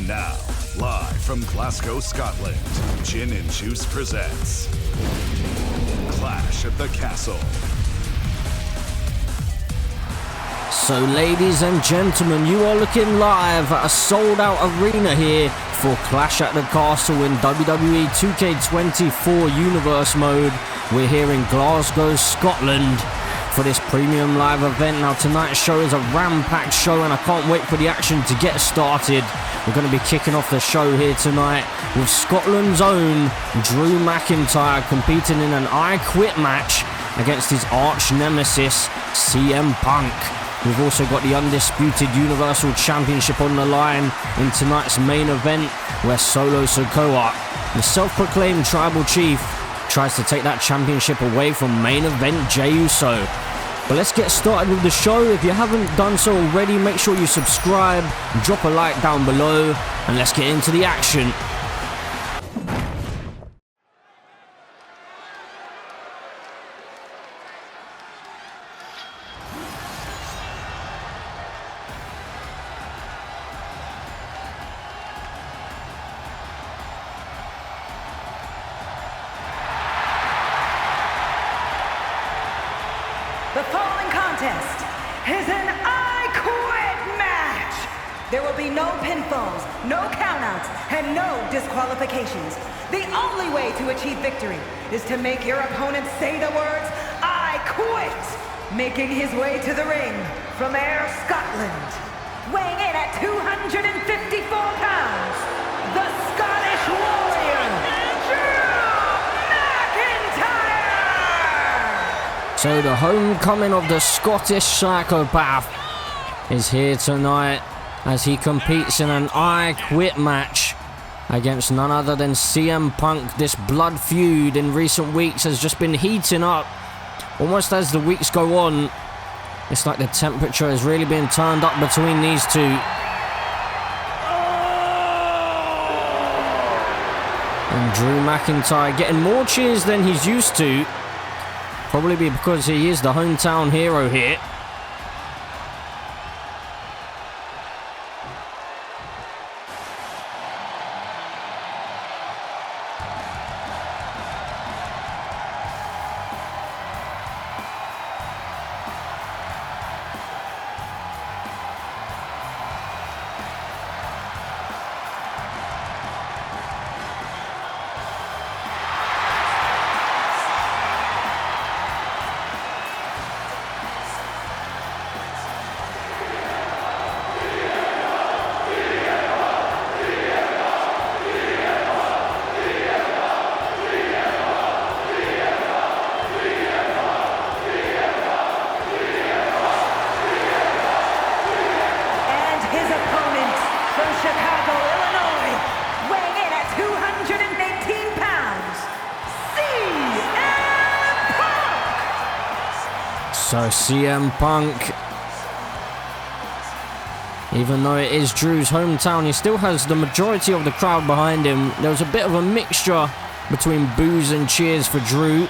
And now, live from Glasgow, Scotland, Gin and Juice presents Clash at the Castle. So ladies and gentlemen, you are looking live at a sold-out arena here for Clash at the Castle in WWE 2K24 Universe mode. We're here in Glasgow, Scotland for this premium live event. Now tonight's show is a ram-packed show and I can't wait for the action to get started. We're going to be kicking off the show here tonight with Scotland's own Drew McIntyre competing in an I Quit match against his arch nemesis CM Punk. We've also got the undisputed Universal Championship on the line in tonight's main event, where Solo Sikoa, the self-proclaimed tribal chief, tries to take that championship away from main event Jey Uso. But let's get started with the show. If you haven't done so already, make sure you subscribe, drop a like down below, and let's get into the action. The following contest is an I Quit match. There will be no pinfalls, no countouts, and no disqualifications. The only way to achieve victory is to make your opponent say the words, I quit. Making his way to the ring from Ayr, Scotland, weighing in at 254 pounds, the Scottish Warrior, So the homecoming of the Scottish psychopath is here tonight as he competes in an I Quit match against none other than CM Punk. This blood feud in recent weeks has just been heating up. Almost as the weeks go on, it's like the temperature is really being turned up between these two. And Drew McIntyre getting more cheers than he's used to. Probably because he is the hometown hero here. So CM Punk, even though it is Drew's hometown, he still has the majority of the crowd behind him. There was a bit of a mixture between boos and cheers for Drew,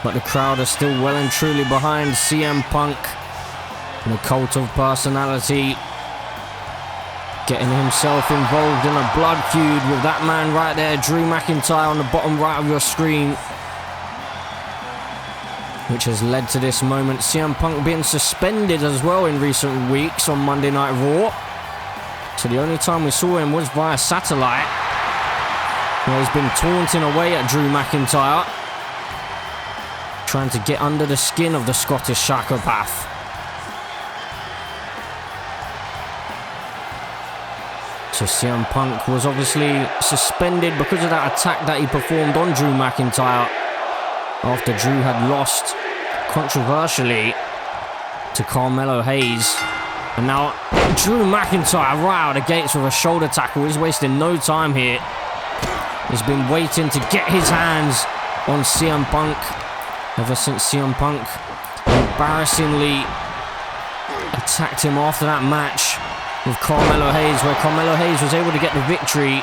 but the crowd are still well and truly behind CM Punk and the cult of personality, getting himself involved in a blood feud with that man right there, Drew McIntyre, on the bottom right of your screen, which has led to this moment. CM Punk being suspended as well in recent weeks on Monday Night Raw. So the only time we saw him was via satellite, where he's been taunting away at Drew McIntyre, trying to get under the skin of the Scottish psychopath. So CM Punk was obviously suspended because of that attack that he performed on Drew McIntyre after Drew had lost controversially to Carmelo Hayes. And now Drew McIntyre right out of the gates with a shoulder tackle. He's wasting no time here. He's been waiting to get his hands on CM Punk ever since CM Punk embarrassingly attacked him after that match with Carmelo Hayes, where Carmelo Hayes was able to get the victory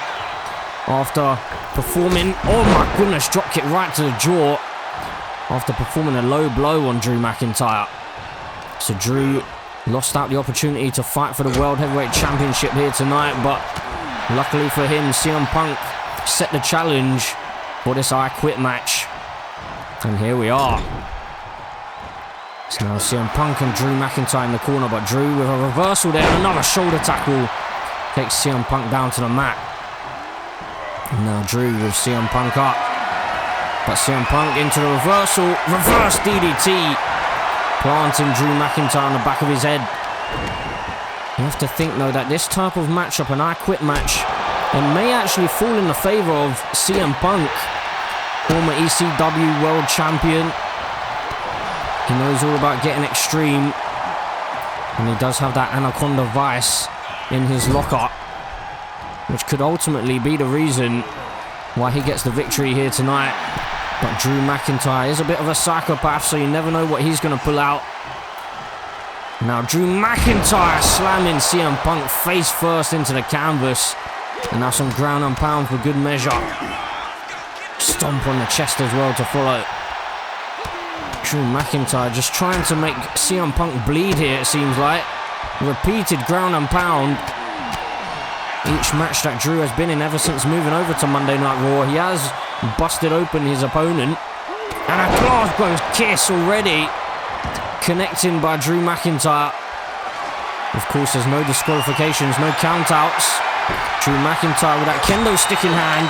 after performing, oh my goodness, drop kick right to the jaw after performing a low blow on Drew McIntyre. So Drew Lost out the opportunity to fight for the World Heavyweight Championship here tonight, but luckily for him, CM Punk set the challenge for this I Quit match. And here we are. It's now CM Punk and Drew McIntyre in the corner, but Drew with a reversal there and another shoulder tackle takes CM Punk down to the mat. And now Drew with CM Punk up. But CM Punk into the reversal. Reverse DDT. Planting Drew McIntyre on the back of his head. You have to think though that this type of matchup, an I Quit match, it may actually fall in the favour of CM Punk, former ECW World Champion. He knows all about getting extreme, and he does have that Anaconda Vice in his locker, which could ultimately be the reason why he gets the victory here tonight. But Drew McIntyre is a bit of a psychopath, so you never know what he's going to pull out. Now Drew McIntyre slamming CM Punk face first into the canvas. And now some ground and pound for good measure. Stomp on the chest as well to follow. Drew McIntyre just trying to make CM Punk bleed here, it seems like. Repeated ground and pound. Each match that Drew has been in ever since moving over to Monday Night Raw, he has busted open his opponent. And a Glasgow kiss already connecting by Drew McIntyre. Of course, there's no disqualifications, no countouts. Drew McIntyre with that kendo stick in hand.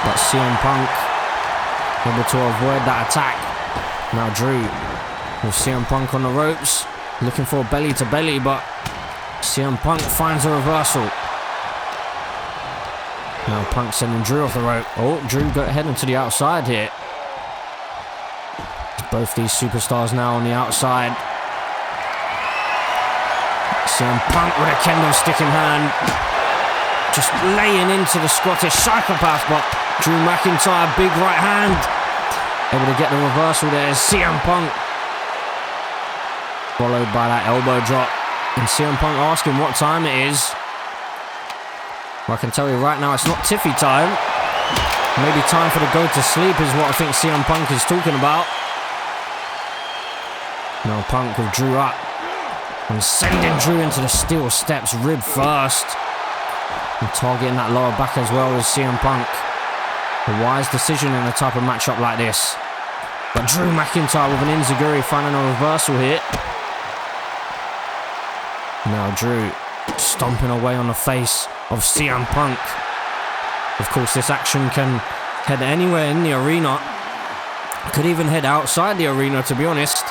But CM Punk able to avoid that attack. Now Drew with CM Punk on the ropes, looking for a belly to belly, but CM Punk finds a reversal. Now Punk sending Drew off the rope. Oh, Drew got heading to the outside here. Both these superstars now on the outside. CM Punk with a kendo stick in hand. Just laying into the Scottish psychopath, but Drew McIntyre, big right hand. Able to get the reversal there. CM Punk. Followed by that elbow drop. And CM Punk asking what time it is. Well, I can tell you right now, it's not tiffy time. Maybe time for the go to sleep is what I think CM Punk is talking about. Now Punk with Drew up. And sending Drew into the steel steps, rib first. And targeting that lower back as well as CM Punk. A wise decision in a type of matchup like this. But Drew McIntyre with an enziguri finding a reversal hit. Now Drew stomping away on the face of CM Punk. Of course, this action can head anywhere in the arena. Could even head outside the arena, to be honest.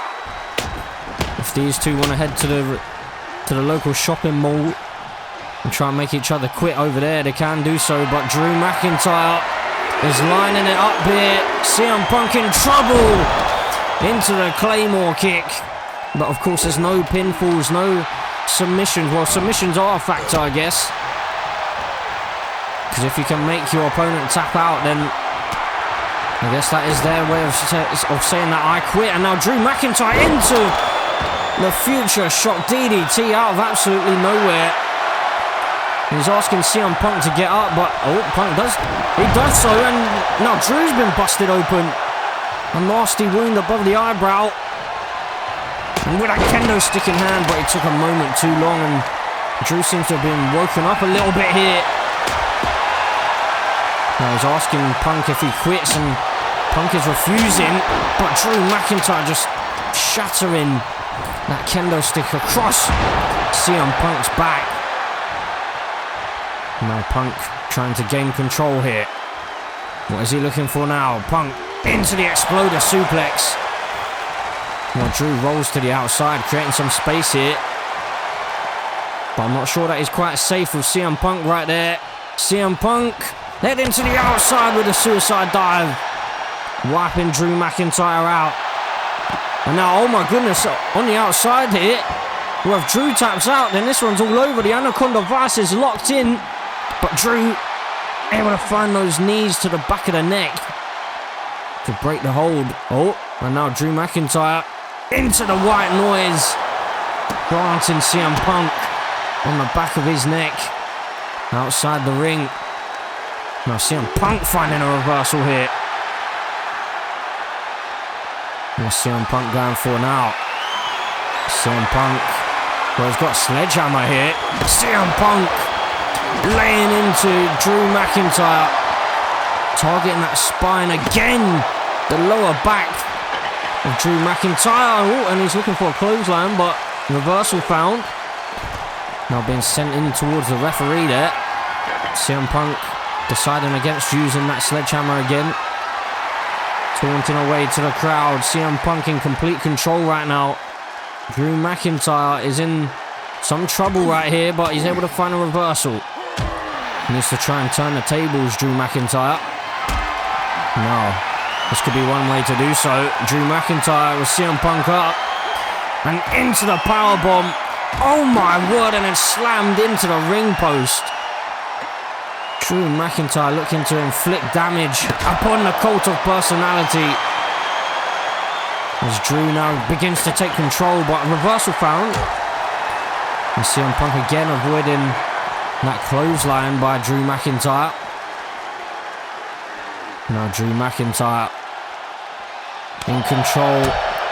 If these two want to head to the local shopping mall and try and make each other quit over there, they can do so. But Drew McIntyre is lining it up here. CM Punk in trouble. Into the Claymore kick. But of course, there's no pinfalls, no submissions. Well, submissions are a factor, I guess. Because if you can make your opponent tap out, then I guess that is their way of saying that I quit. And now Drew McIntyre into the future shock DDT out of absolutely nowhere. He's asking CM Punk to get up, but Punk does so, and now Drew's been busted open. A nasty wound above the eyebrow. And with that kendo stick in hand, but it took a moment too long, and Drew seems to have been woken up a little bit here. Now he's asking Punk if he quits, and Punk is refusing, but Drew McIntyre just shattering that kendo stick across CM Punk's back. Now Punk trying to gain control here. What is he looking for now? Punk into the exploder suplex. Now Drew rolls to the outside, creating some space here. But I'm not sure that he's quite safe with CM Punk right there. CM Punk heading to the outside with a suicide dive. Wiping Drew McIntyre out. And now, oh my goodness, on the outside here. Well, if Drew taps out, then this one's all over. The Anaconda Vice is locked in. But Drew able to find those knees to the back of the neck to break the hold. Oh, and now Drew McIntyre into the white noise. Planting CM Punk on the back of his neck. Outside the ring. Now CM Punk finding a reversal here. What's CM Punk going for now? CM Punk Well, he's got a sledgehammer here. CM Punk laying into Drew McIntyre. Targeting that spine again. The lower back of Drew McIntyre. Oh, and he's looking for a clothesline, but reversal found. Now being sent in towards the referee there. CM Punk deciding against using that sledgehammer again. Taunting away to the crowd. CM Punk in complete control right now. Drew McIntyre is in some trouble right here, but he's able to find a reversal. He needs to try and turn the tables, Drew McIntyre. No, this could be one way to do so. Drew McIntyre with CM Punk up. And into the powerbomb. Oh my word, and then slammed into the ring post. Drew McIntyre looking to inflict damage upon the cult of personality. As Drew now begins to take control, but reversal found. And CM Punk again avoiding that clothesline by Drew McIntyre. Now Drew McIntyre in control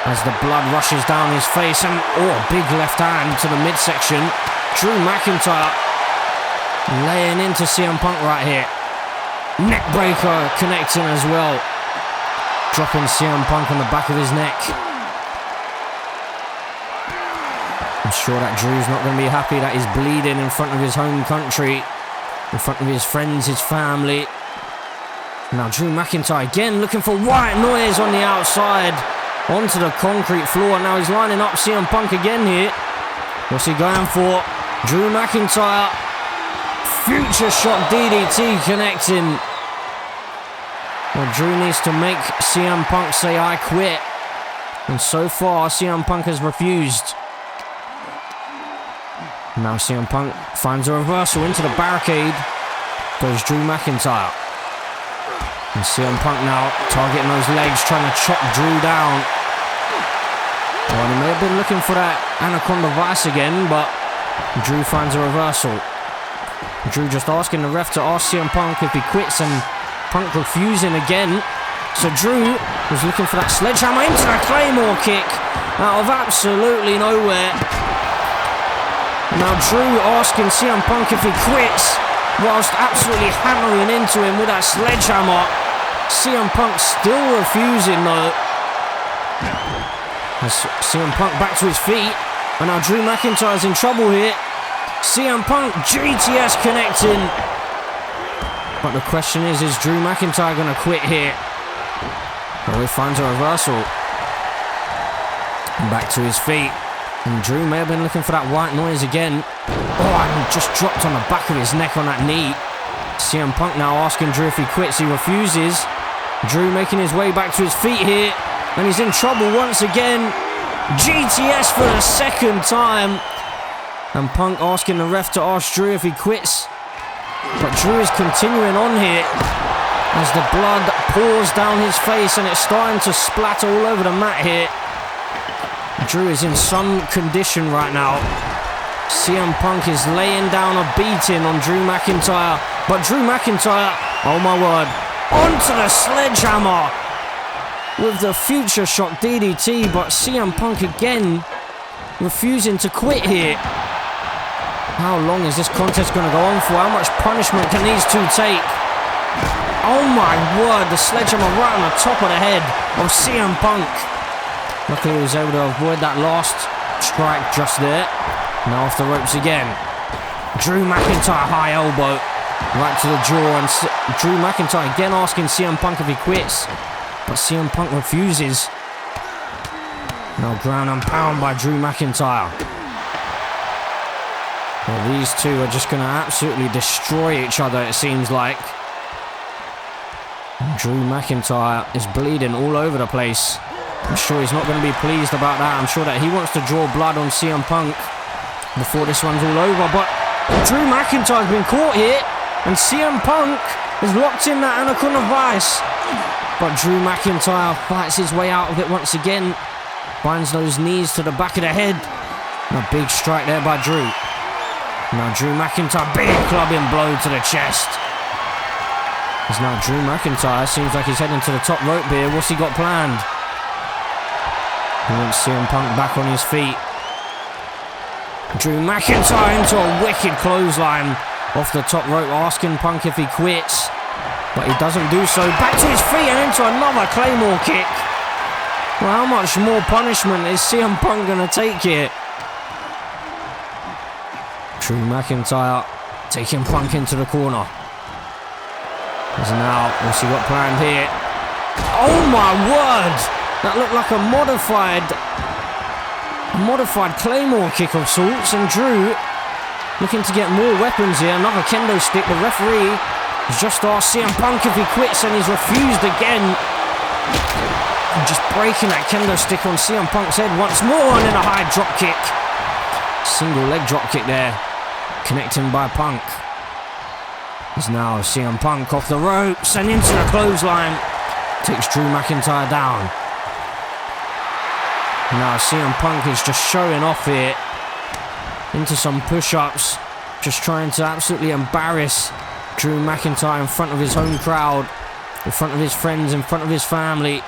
as the blood rushes down his face. And big left hand to the midsection. Drew McIntyre laying into CM Punk right here. Neckbreaker connecting as well. Dropping CM Punk on the back of his neck. I'm sure that Drew's not going to be happy that he's bleeding in front of his home country, in front of his friends, his family. Now Drew McIntyre again looking for white noise on the outside. Onto the concrete floor. Now he's lining up CM Punk again here. What's he going for? Drew McIntyre. Future shot DDT connecting. Well, Drew needs to make CM Punk say I quit. And so far, CM Punk has refused. Now CM Punk finds a reversal into the barricade. Goes Drew McIntyre. And CM Punk now targeting those legs, trying to chop Drew down. Well, he may have been looking for that Anaconda Vice again, but Drew finds a reversal. Drew just asking the ref to ask CM Punk if he quits, and Punk refusing again. So Drew was looking for that sledgehammer into the Claymore kick out of absolutely nowhere. Now Drew asking CM Punk if he quits, whilst absolutely hammering into him with that sledgehammer. CM Punk still refusing though. As CM Punk back to his feet, and now Drew McIntyre's in trouble here. CM Punk GTS connecting. But the question is Drew McIntyre going to quit here? Well, he finds a reversal. Back to his feet. And Drew may have been looking for that white noise again. And just dropped on the back of his neck on that knee. CM Punk now asking Drew if he quits. He refuses. Drew making his way back to his feet here. And he's in trouble once again. GTS for the second time. And Punk asking the ref to ask Drew if he quits. But Drew is continuing on here as the blood pours down his face and it's starting to splatter all over the mat here. Drew is in some condition right now. CM Punk is laying down a beating on Drew McIntyre. But Drew McIntyre, oh my word, onto the sledgehammer with the future shot DDT. But CM Punk again refusing to quit here. How long is this contest going to go on for? How much punishment can these two take? Oh my word, the sledgehammer right on the top of the head of CM Punk. Luckily he was able to avoid that last strike just there. Now off the ropes again. Drew McIntyre high elbow right to the jaw, and Drew McIntyre again asking CM Punk if he quits. But CM Punk refuses. Now ground and pound by Drew McIntyre. Well, these two are just going to absolutely destroy each other, it seems like. Drew McIntyre is bleeding all over the place. I'm sure he's not going to be pleased about that. I'm sure that he wants to draw blood on CM Punk before this one's all over. But Drew McIntyre's been caught here, and CM Punk is locked in that Anaconda Vice. But Drew McIntyre fights his way out of it once again. Finds those knees to the back of the head. And a big strike there by Drew. Now Drew McIntyre, big clubbing blow to the chest. As now Drew McIntyre seems like he's heading to the top rope here. What's he got planned? He wants CM Punk back on his feet. Drew McIntyre into a wicked clothesline off the top rope, asking Punk if he quits. But he doesn't do so. Back to his feet and into another Claymore kick. Well, how much more punishment is CM Punk going to take here? Drew McIntyre taking Punk into the corner. As now, what's he got planned here? Oh my word! That looked like a modified Claymore kick of sorts, and Drew looking to get more weapons here. Another kendo stick. The referee has just asked CM Punk if he quits, and he's refused again. And just breaking that kendo stick on CM Punk's head once more, and then a high drop kick. Single leg drop kick there, connecting by Punk. As now CM Punk off the ropes and into the clothesline. Takes Drew McIntyre down. Now CM Punk is just showing off here into some push-ups, just trying to absolutely embarrass Drew McIntyre in front of his home crowd, in front of his friends, in front of his family.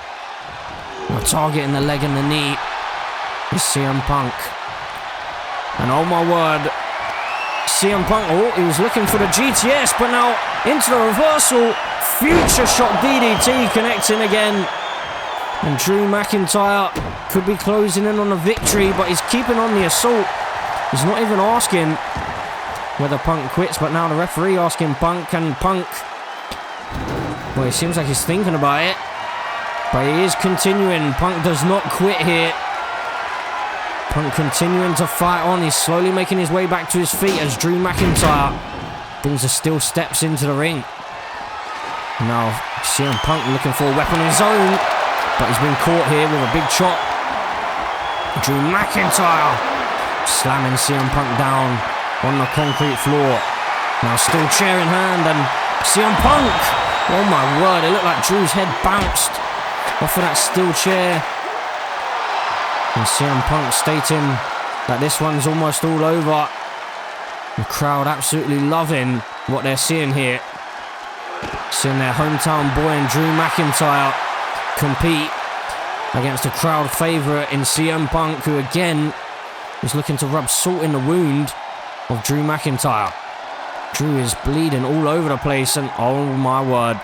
Now targeting the leg and the knee is CM Punk. And oh my word, CM Punk, oh, he was looking for the GTS, but now into the reversal. Future shock DDT connecting again. And Drew McIntyre could be closing in on a victory, but he's keeping on the assault. He's not even asking whether Punk quits, but now the referee asking Punk, and Punk, well, it seems like he's thinking about it, but he is continuing. Punk does not quit here. Punk continuing to fight on. He's slowly making his way back to his feet as Drew McIntyre brings the steel steps into the ring. Now CM Punk looking for a weapon of his own, but he's been caught here with a big chop. Drew McIntyre slamming CM Punk down on the concrete floor. Now steel chair in hand, and CM Punk, oh my word, it looked like Drew's head bounced off of that steel chair. And CM Punk stating that this one's almost all over. The crowd absolutely loving what they're seeing here. Seeing their hometown boy and Drew McIntyre compete against a crowd favourite in CM Punk, who again is looking to rub salt in the wound of Drew McIntyre. Drew is bleeding all over the place, and oh my word,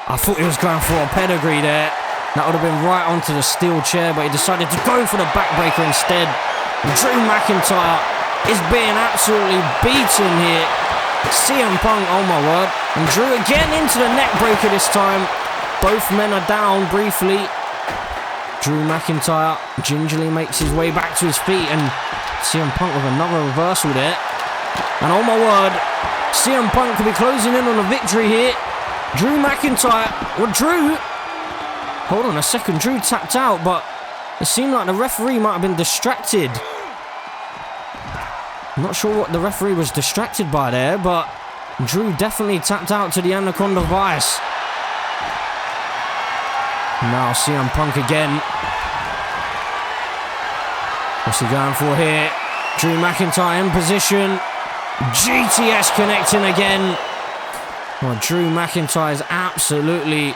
I thought he was going for a pedigree there. That would have been right onto the steel chair, but he decided to go for the backbreaker instead. And Drew McIntyre is being absolutely beaten here. CM Punk, oh my word. And Drew again into the neck breaker this time. Both men are down briefly. Drew McIntyre gingerly makes his way back to his feet, and CM Punk with another reversal there. And oh my word, CM Punk could be closing in on a victory here. Drew McIntyre, well, Drew, hold on a second, Drew tapped out, but it seemed like the referee might have been distracted. I'm not sure what the referee was distracted by there, but Drew definitely tapped out to the Anaconda Vice. Now CM Punk again. What's he going for here? Drew McIntyre in position. GTS connecting again. Well, Drew McIntyre is absolutely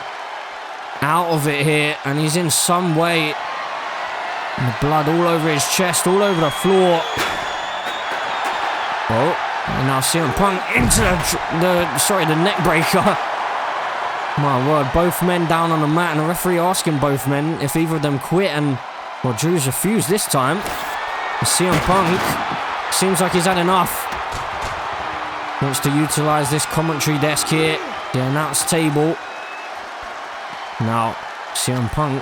out of it here, and he's in some way. And the blood all over his chest, all over the floor. Oh, and now CM Punk into the neck breaker. My word, both men down on the mat, and the referee asking both men if either of them quit, and well, Drew's refused this time. And CM Punk seems like he's had enough. Wants to utilise this commentary desk here, the announce table. Now, CM Punk,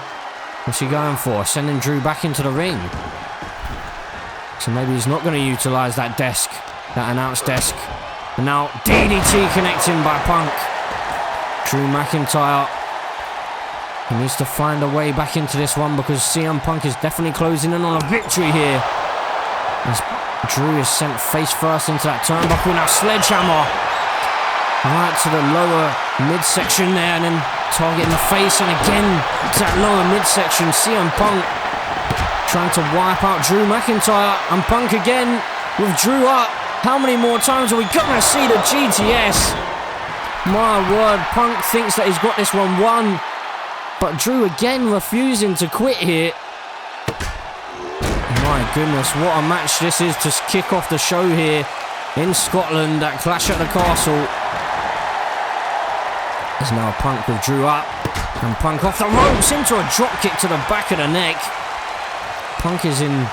what's he going for? Sending Drew back into the ring. So maybe he's not going to utilise that desk, that announce desk. And now, DDT connecting by Punk. Drew McIntyre, he needs to find a way back into this one, because CM Punk is definitely closing in on a victory here. As Drew is sent face first into that turnbuckle. Now sledgehammer right to the lower midsection there, and then targeting the face, and again to that lower midsection. CM Punk trying to wipe out Drew McIntyre, and Punk again with Drew up. How many more times are we gonna see the GTS? My word, Punk thinks that he's got this one won, but Drew again refusing to quit here. My goodness, what a match this is to kick off the show here in Scotland at Clash at the Castle. There's now Punk with Drew up. And Punk off the ropes into a drop kick to the back of the neck. Punk is in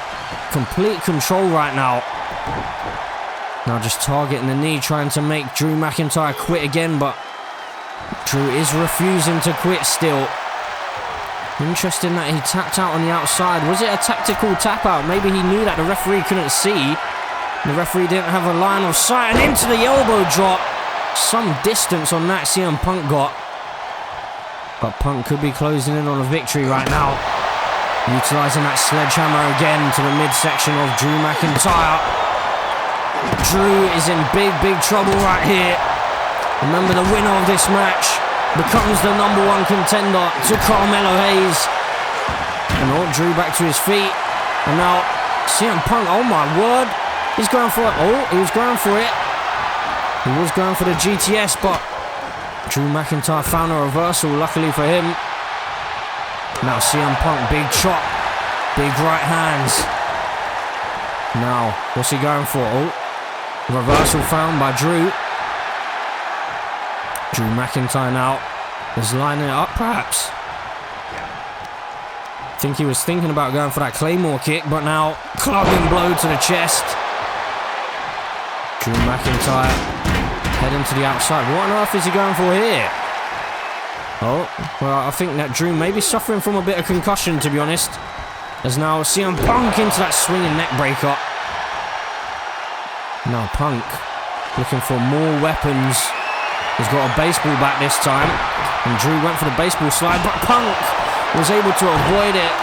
complete control right now. Now just targeting the knee, trying to make Drew McIntyre quit again, but Drew is refusing to quit still. Interesting that he tapped out on the outside. Was it a tactical tap out? Maybe he knew that the referee couldn't see. The referee didn't have a line of sight, and into the elbow drop. Some distance on that CM Punk got. But Punk could be closing in on a victory right now. Utilising that sledgehammer again to the midsection of Drew McIntyre. Drew is in big, big trouble right here. Remember, the winner of this match becomes the #1 contender to Carmelo Hayes. And Drew back to his feet. And now CM Punk, oh my word, he's going for it. Oh, he was going for it. He was going for the GTS, but Drew McIntyre found a reversal, luckily for him. Now CM Punk, big chop, big right hands. Now, what's he going for? Oh, reversal found by Drew. Drew McIntyre now is lining it up, perhaps. I think he was thinking about going for that Claymore kick, but now clubbing blow to the chest. Drew McIntyre heading to the outside. What on earth is he going for here? Oh, well, I think that Drew may be suffering from a bit of concussion, to be honest. As now CM Punk into that swinging neck breaker. Now Punk looking for more weapons. He's got a baseball bat this time. And Drew went for the baseball slide, but Punk was able to avoid it.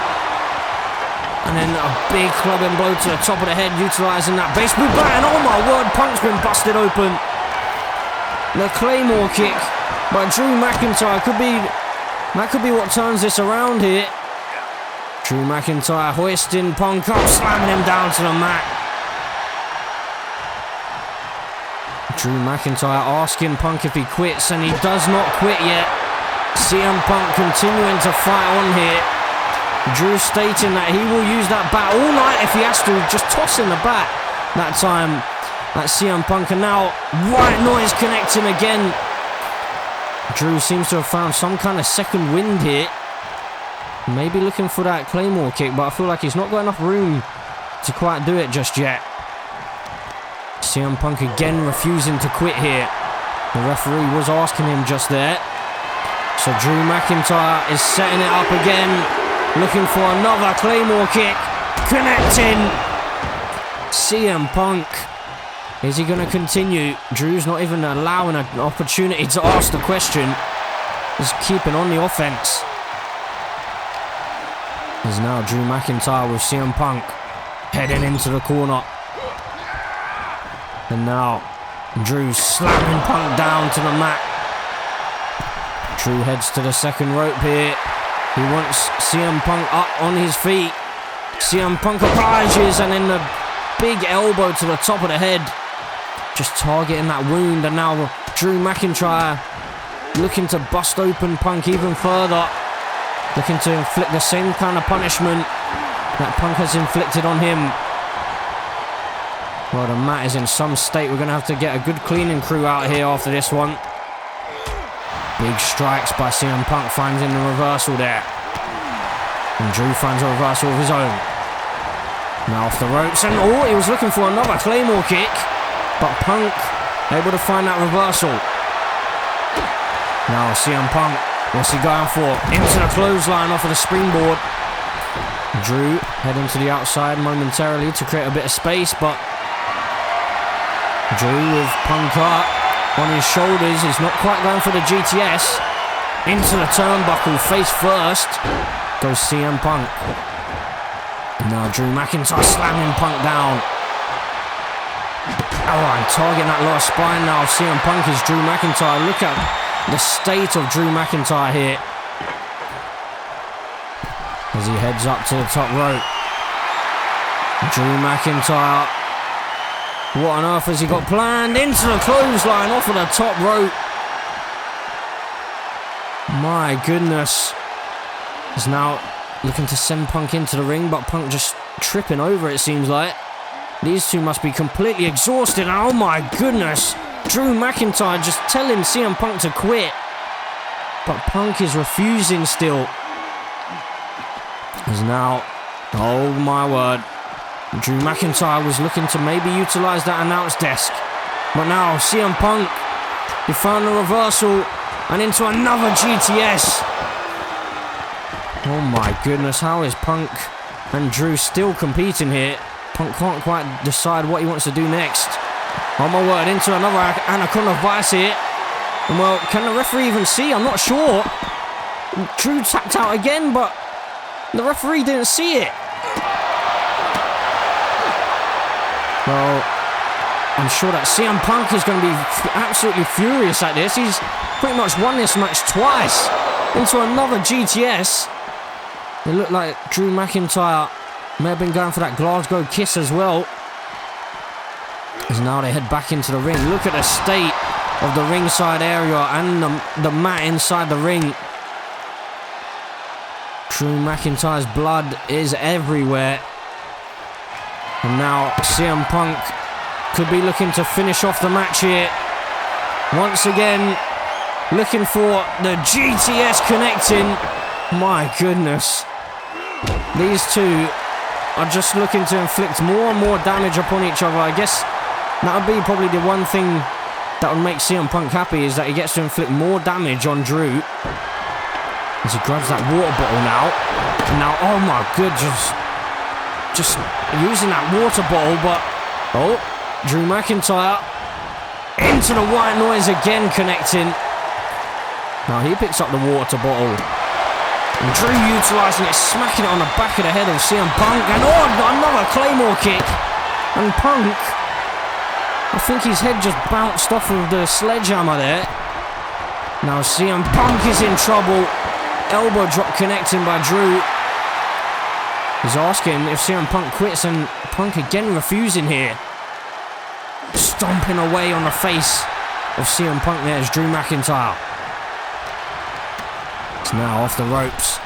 And then a big clubbing blow to the top of the head, utilising that baseball bat. And oh my word, Punk's been busted open. The Claymore kick by Drew McIntyre could be what turns this around here. Drew McIntyre hoisting Punk up, slamming him down to the mat. Drew McIntyre asking Punk if he quits, and he does not quit yet. CM Punk continuing to fight on here. Drew stating that he will use that bat all night if he has to, just tossing the bat that time at CM Punk. And now White Noise connecting again. Drew seems to have found some kind of second wind here. Maybe looking for that Claymore kick, but I feel like he's not got enough room to quite do it just yet. CM Punk again refusing to quit here. The referee was asking him just there. So Drew McIntyre is setting it up again, looking for another Claymore kick, connecting. CM Punk, is he going to continue? Drew's not even allowing an opportunity to ask the question. He's keeping on the offense. There's now Drew McIntyre with CM Punk heading into the corner. And now Drew slamming Punk down to the mat. Drew heads to the second rope here. He wants CM Punk up on his feet. CM Punk obliges, and then the big elbow to the top of the head. Just targeting that wound, and now Drew McIntyre looking to bust open Punk even further. Looking to inflict the same kind of punishment that Punk has inflicted on him. Well, the mat is in some state. We're going to have to get a good cleaning crew out here after this one. Big strikes by CM Punk, finding the reversal there. And Drew finds a reversal of his own. Now off the ropes, and oh, he was looking for another Claymore kick. But Punk able to find that reversal. Now CM Punk, what's he going for? Into the clothesline off of the springboard. Drew heading to the outside momentarily to create a bit of space, but Drew with Punk up on his shoulders. He's not quite going for the GTS. Into the turnbuckle, face first, goes CM Punk. And now Drew McIntyre slamming Punk down. Oh, and targeting that lower spine now. CM Punk is Drew McIntyre. Look at the state of Drew McIntyre here as he heads up to the top rope. Drew McIntyre, what on earth has he got planned? Into the clothesline off of the top rope. My goodness. As now looking to send Punk into the ring, but Punk just tripping over, it seems like. These two must be completely exhausted. And oh my goodness, Drew McIntyre just telling CM Punk to quit. But Punk is refusing still. As now, oh my word, Drew McIntyre was looking to maybe utilize that announce desk. But now CM Punk, he found the reversal and into another GTS. Oh my goodness, how is Punk and Drew still competing here? Punk can't quite decide what he wants to do next. Oh my word, into another Anaconda Vice here. And well, can the referee even see? I'm not sure. Drew tapped out again, but the referee didn't see it. Well, I'm sure that CM Punk is going to be absolutely furious at this. He's pretty much won this match twice. Into another GTS. It looked like Drew McIntyre may have been going for that Glasgow kiss as well. As now they head back into the ring. Look at the state of the ringside area and the mat inside the ring. Drew McIntyre's blood is everywhere. And now CM Punk could be looking to finish off the match here. Once again, looking for the GTS connecting. My goodness. These two are just looking to inflict more and more damage upon each other. I guess that would be probably the one thing that would make CM Punk happy, is that he gets to inflict more damage on Drew. As he grabs that water bottle now. And now, oh my goodness. Just using that water bottle, but... Oh, Drew McIntyre into the white noise again, connecting. Now he picks up the water bottle. And Drew utilising it, smacking it on the back of the head of CM Punk. And oh, another Claymore kick. And Punk... I think his head just bounced off of the sledgehammer there. Now CM Punk is in trouble. Elbow drop connecting by Drew. He's asking if CM Punk quits, and Punk again refusing here. Stomping away on the face of CM Punk there is Drew McIntyre. It's now off the ropes.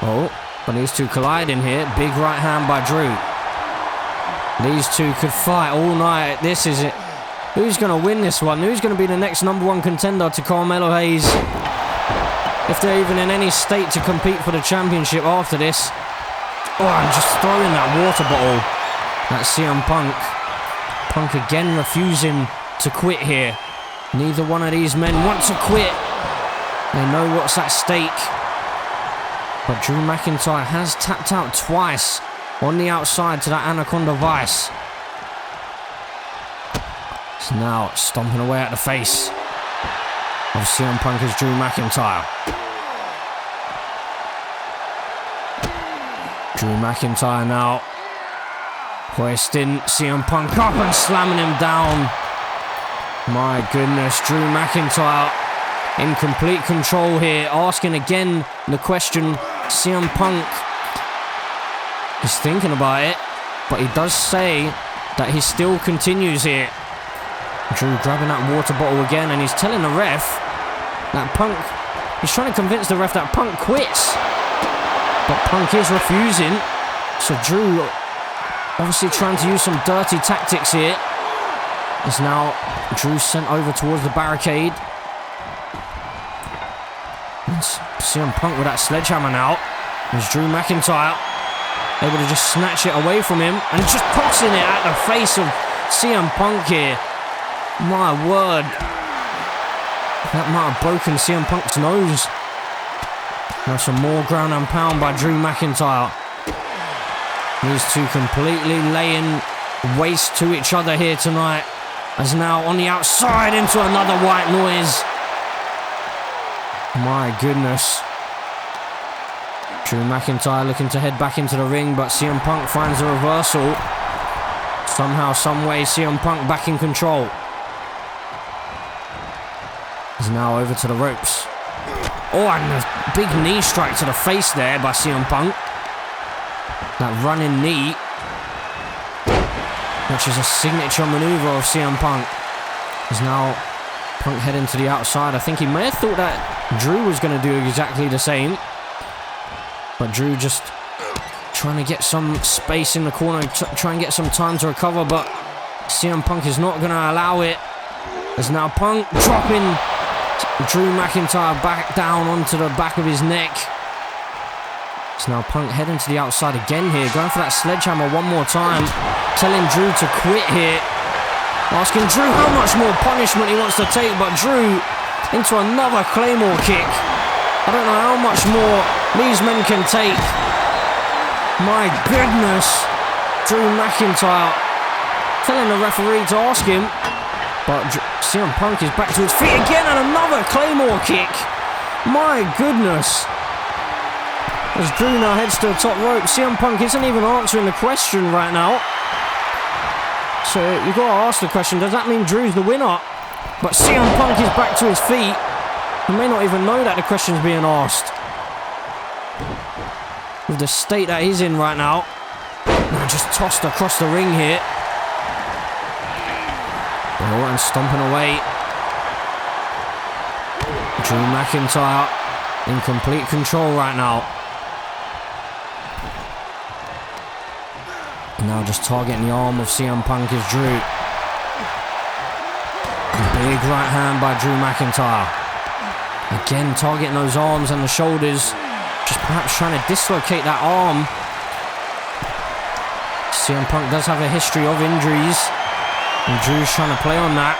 Oh, but these two colliding here. Big right hand by Drew. These two could fight all night. This is it. Who's going to win this one? Who's going to be the next #1 contender to Carmelo Hayes? If they're even in any state to compete for the championship after this. Oh, and just throwing that water bottle at CM Punk. Punk again refusing to quit here. Neither one of these men want to quit. They know what's at stake. But Drew McIntyre has tapped out twice on the outside to that Anaconda Vice. So now stomping away at the face of CM Punk is Drew McIntyre. Drew McIntyre now hoisting CM Punk up and slamming him down. My goodness, Drew McIntyre in complete control here, asking again the question. CM Punk is thinking about it, but he does say that he still continues here. Drew grabbing that water bottle again, and he's telling the ref that Punk... He's trying to convince the ref that Punk quits. But Punk is refusing. So Drew obviously trying to use some dirty tactics here. As now Drew sent over towards the barricade. And CM Punk with that sledgehammer now. There's Drew McIntyre able to just snatch it away from him and just tossing it at the face of CM Punk here. My word. That might have broken CM Punk's nose. Now some more ground and pound by Drew McIntyre. These two completely laying waste to each other here tonight. As now on the outside into another white noise. My goodness. Drew McIntyre looking to head back into the ring, but CM Punk finds a reversal. Somehow, someway, CM Punk back in control. He's now over to the ropes. Oh, and a big knee strike to the face there by CM Punk. That running knee, which is a signature maneuver of CM Punk. Is now Punk heading to the outside. I think he may have thought that Drew was going to do exactly the same. But Drew just trying to get some space in the corner, try and get some time to recover, but CM Punk is not going to allow it. As now Punk dropping Drew McIntyre back down onto the back of his neck. It's now Punk heading to the outside again here, going for that sledgehammer one more time, telling Drew to quit here, asking Drew how much more punishment he wants to take, but Drew into another Claymore kick. I don't know how much more these men can take. My goodness. Drew McIntyre telling the referee to ask him, but CM Punk is back to his feet again and another Claymore kick. My goodness. As Drew now heads to the top rope, CM Punk isn't even answering the question right now. So you've got to ask the question, does that mean Drew's the winner? But CM Punk is back to his feet. He may not even know that the question's being asked. With the state that he's in right now. Now just tossed across the ring here. And stomping away. Drew McIntyre in complete control right now. Now just targeting the arm of CM Punk is Drew. Big right hand by Drew McIntyre. Again targeting those arms and the shoulders. Just perhaps trying to dislocate that arm. CM Punk does have a history of injuries. And Drew's trying to play on that.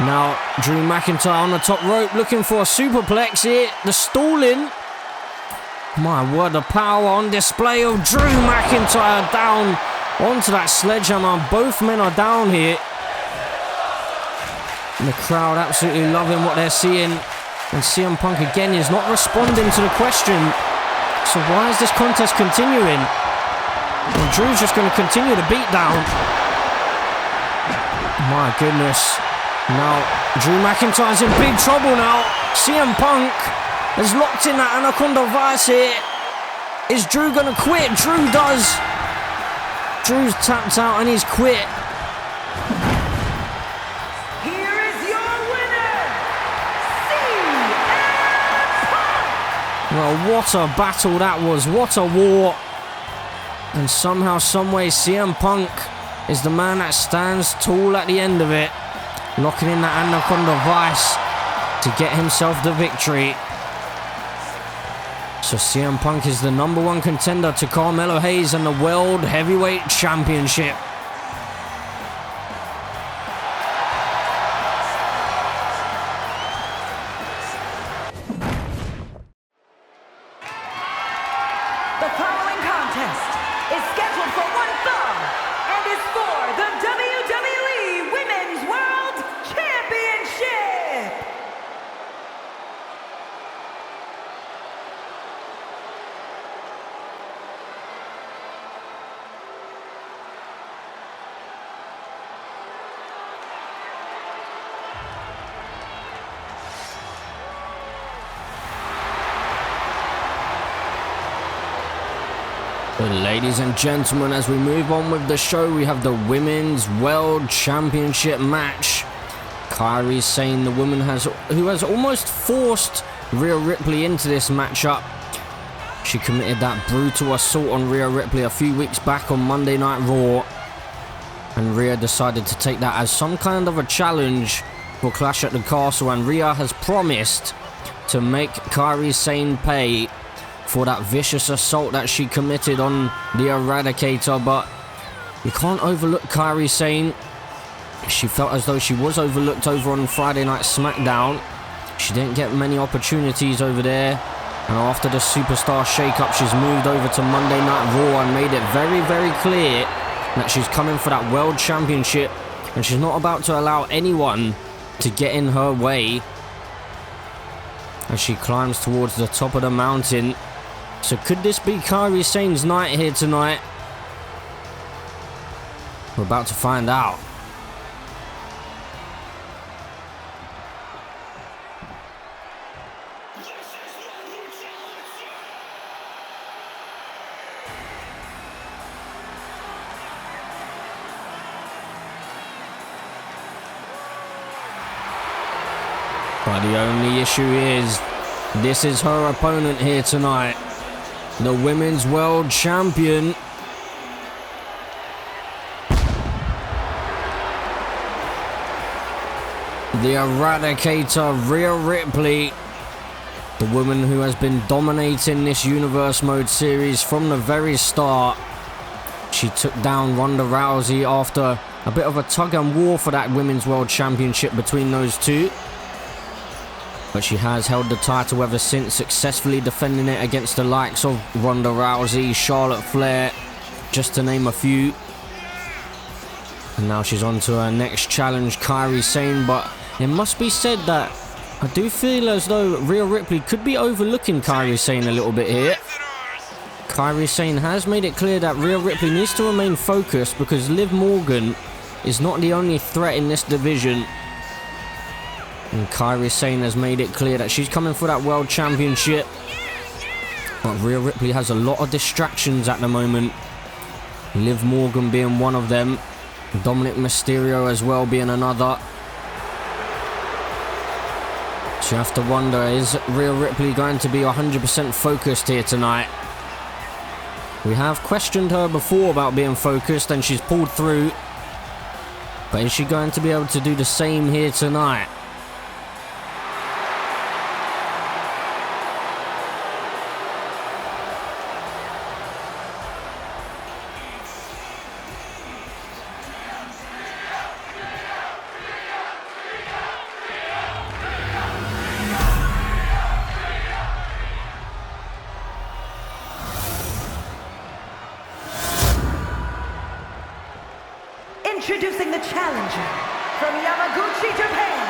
Now Drew McIntyre on the top rope looking for a superplex here. The stalling. My word, the power on display of Drew McIntyre down onto that sledgehammer. Both men are down here. And the crowd absolutely loving what they're seeing. And CM Punk again is not responding to the question. So why is this contest continuing? Well, Drew's just going to continue the beatdown. My goodness. Now, Drew McIntyre's in big trouble now. CM Punk is locked in that Anaconda Vice here. Is Drew going to quit? Drew does. Drew's tapped out and he's quit. Here is your winner, CM Punk! Well, what a battle that was. What a war. And somehow, someway, CM Punk is the man that stands tall at the end of it. Locking in that Anaconda Vice to get himself the victory. So CM Punk is the #1 contender to Carmelo Hayes and the World Heavyweight Championship. The following contest is scheduled for one fall and is for the WWE Women's World Championship. But ladies and gentlemen, as we move on with the show, we have the Women's World Championship match. Kairi Sane, the woman who has almost forced Rhea Ripley into this matchup. She committed that brutal assault on Rhea Ripley a few weeks back on Monday Night Raw. And Rhea decided to take that as some kind of a challenge for Clash at the Castle. And Rhea has promised to make Kairi Sane pay for that vicious assault that she committed on the Eradicator. But you can't overlook Kairi Sane. She felt as though she was overlooked over on Friday Night SmackDown. She didn't get many opportunities over there. And after the Superstar shake-up, she's moved over to Monday Night Raw and made it very, very clear that she's coming for that World Championship. And she's not about to allow anyone to get in her way as she climbs towards the top of the mountain. So could this be Kairi Sane's night here tonight? We're about to find out. But the only issue is, this is her opponent here tonight. the Women's World Champion. The Eradicator, Rhea Ripley. The woman who has been dominating this Universe Mode series from the very start. She took down Ronda Rousey after a bit of a tug and war for that Women's World Championship between those two. But she has held the title ever since, successfully defending it against the likes of Ronda Rousey, Charlotte Flair, just to name a few. And now she's on to her next challenge, Kairi Sane. But it must be said that I do feel as though Rhea Ripley could be overlooking Kairi Sane a little bit here. Kairi Sane has made it clear that Rhea Ripley needs to remain focused because Liv Morgan is not the only threat in this division. And Kairi Sane has made it clear that she's coming for that World Championship. But Rhea Ripley has a lot of distractions at the moment. Liv Morgan being one of them. Dominic Mysterio as well being another. So you have to wonder, is Rhea Ripley going to be 100% focused here tonight? We have questioned her before about being focused and she's pulled through. But is she going to be able to do the same here tonight? Introducing the challenger from Yamaguchi, Japan,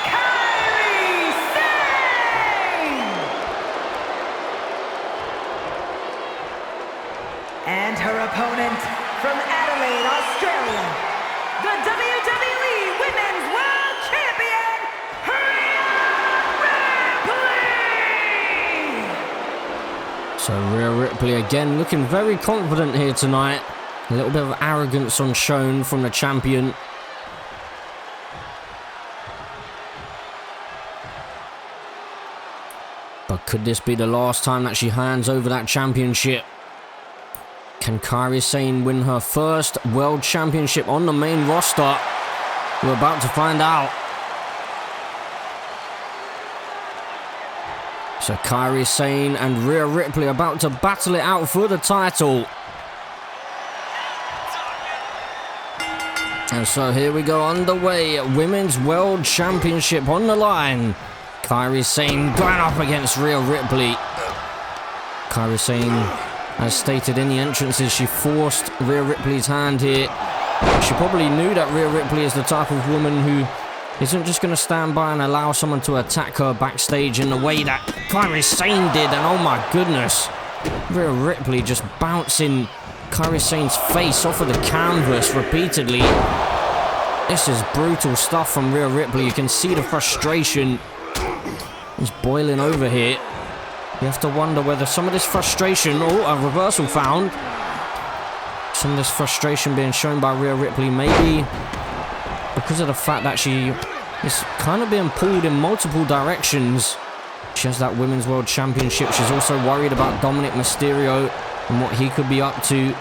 Kairi Sane! And her opponent from Adelaide, Australia, the WWE Women's World Champion, Rhea Ripley! So Rhea Ripley again looking very confident here tonight. A little bit of arrogance on shown from the champion. But could this be the last time that she hands over that championship? Can Kairi Sane win her first World Championship on the main roster? We're about to find out. So Kairi Sane and Rhea Ripley about to battle it out for the title. And so here we go underway. Women's World Championship on the line. Kairi Sane going up against Rhea Ripley. Kairi Sane, as stated in the entrances, she forced Rhea Ripley's hand here. She probably knew that Rhea Ripley is the type of woman who isn't just going to stand by and allow someone to attack her backstage in the way that Kairi Sane did. And oh my goodness, Rhea Ripley just bouncing Kairi Sane's face off of the canvas repeatedly. This is brutal stuff from Rhea Ripley. You can see the frustration is boiling over here. You have to wonder whether some of this frustration, a reversal found. Some of this frustration being shown by Rhea Ripley maybe because of the fact that she is kind of being pulled in multiple directions. She has that Women's World Championship. She's also worried about Dominic Mysterio and what he could be up to.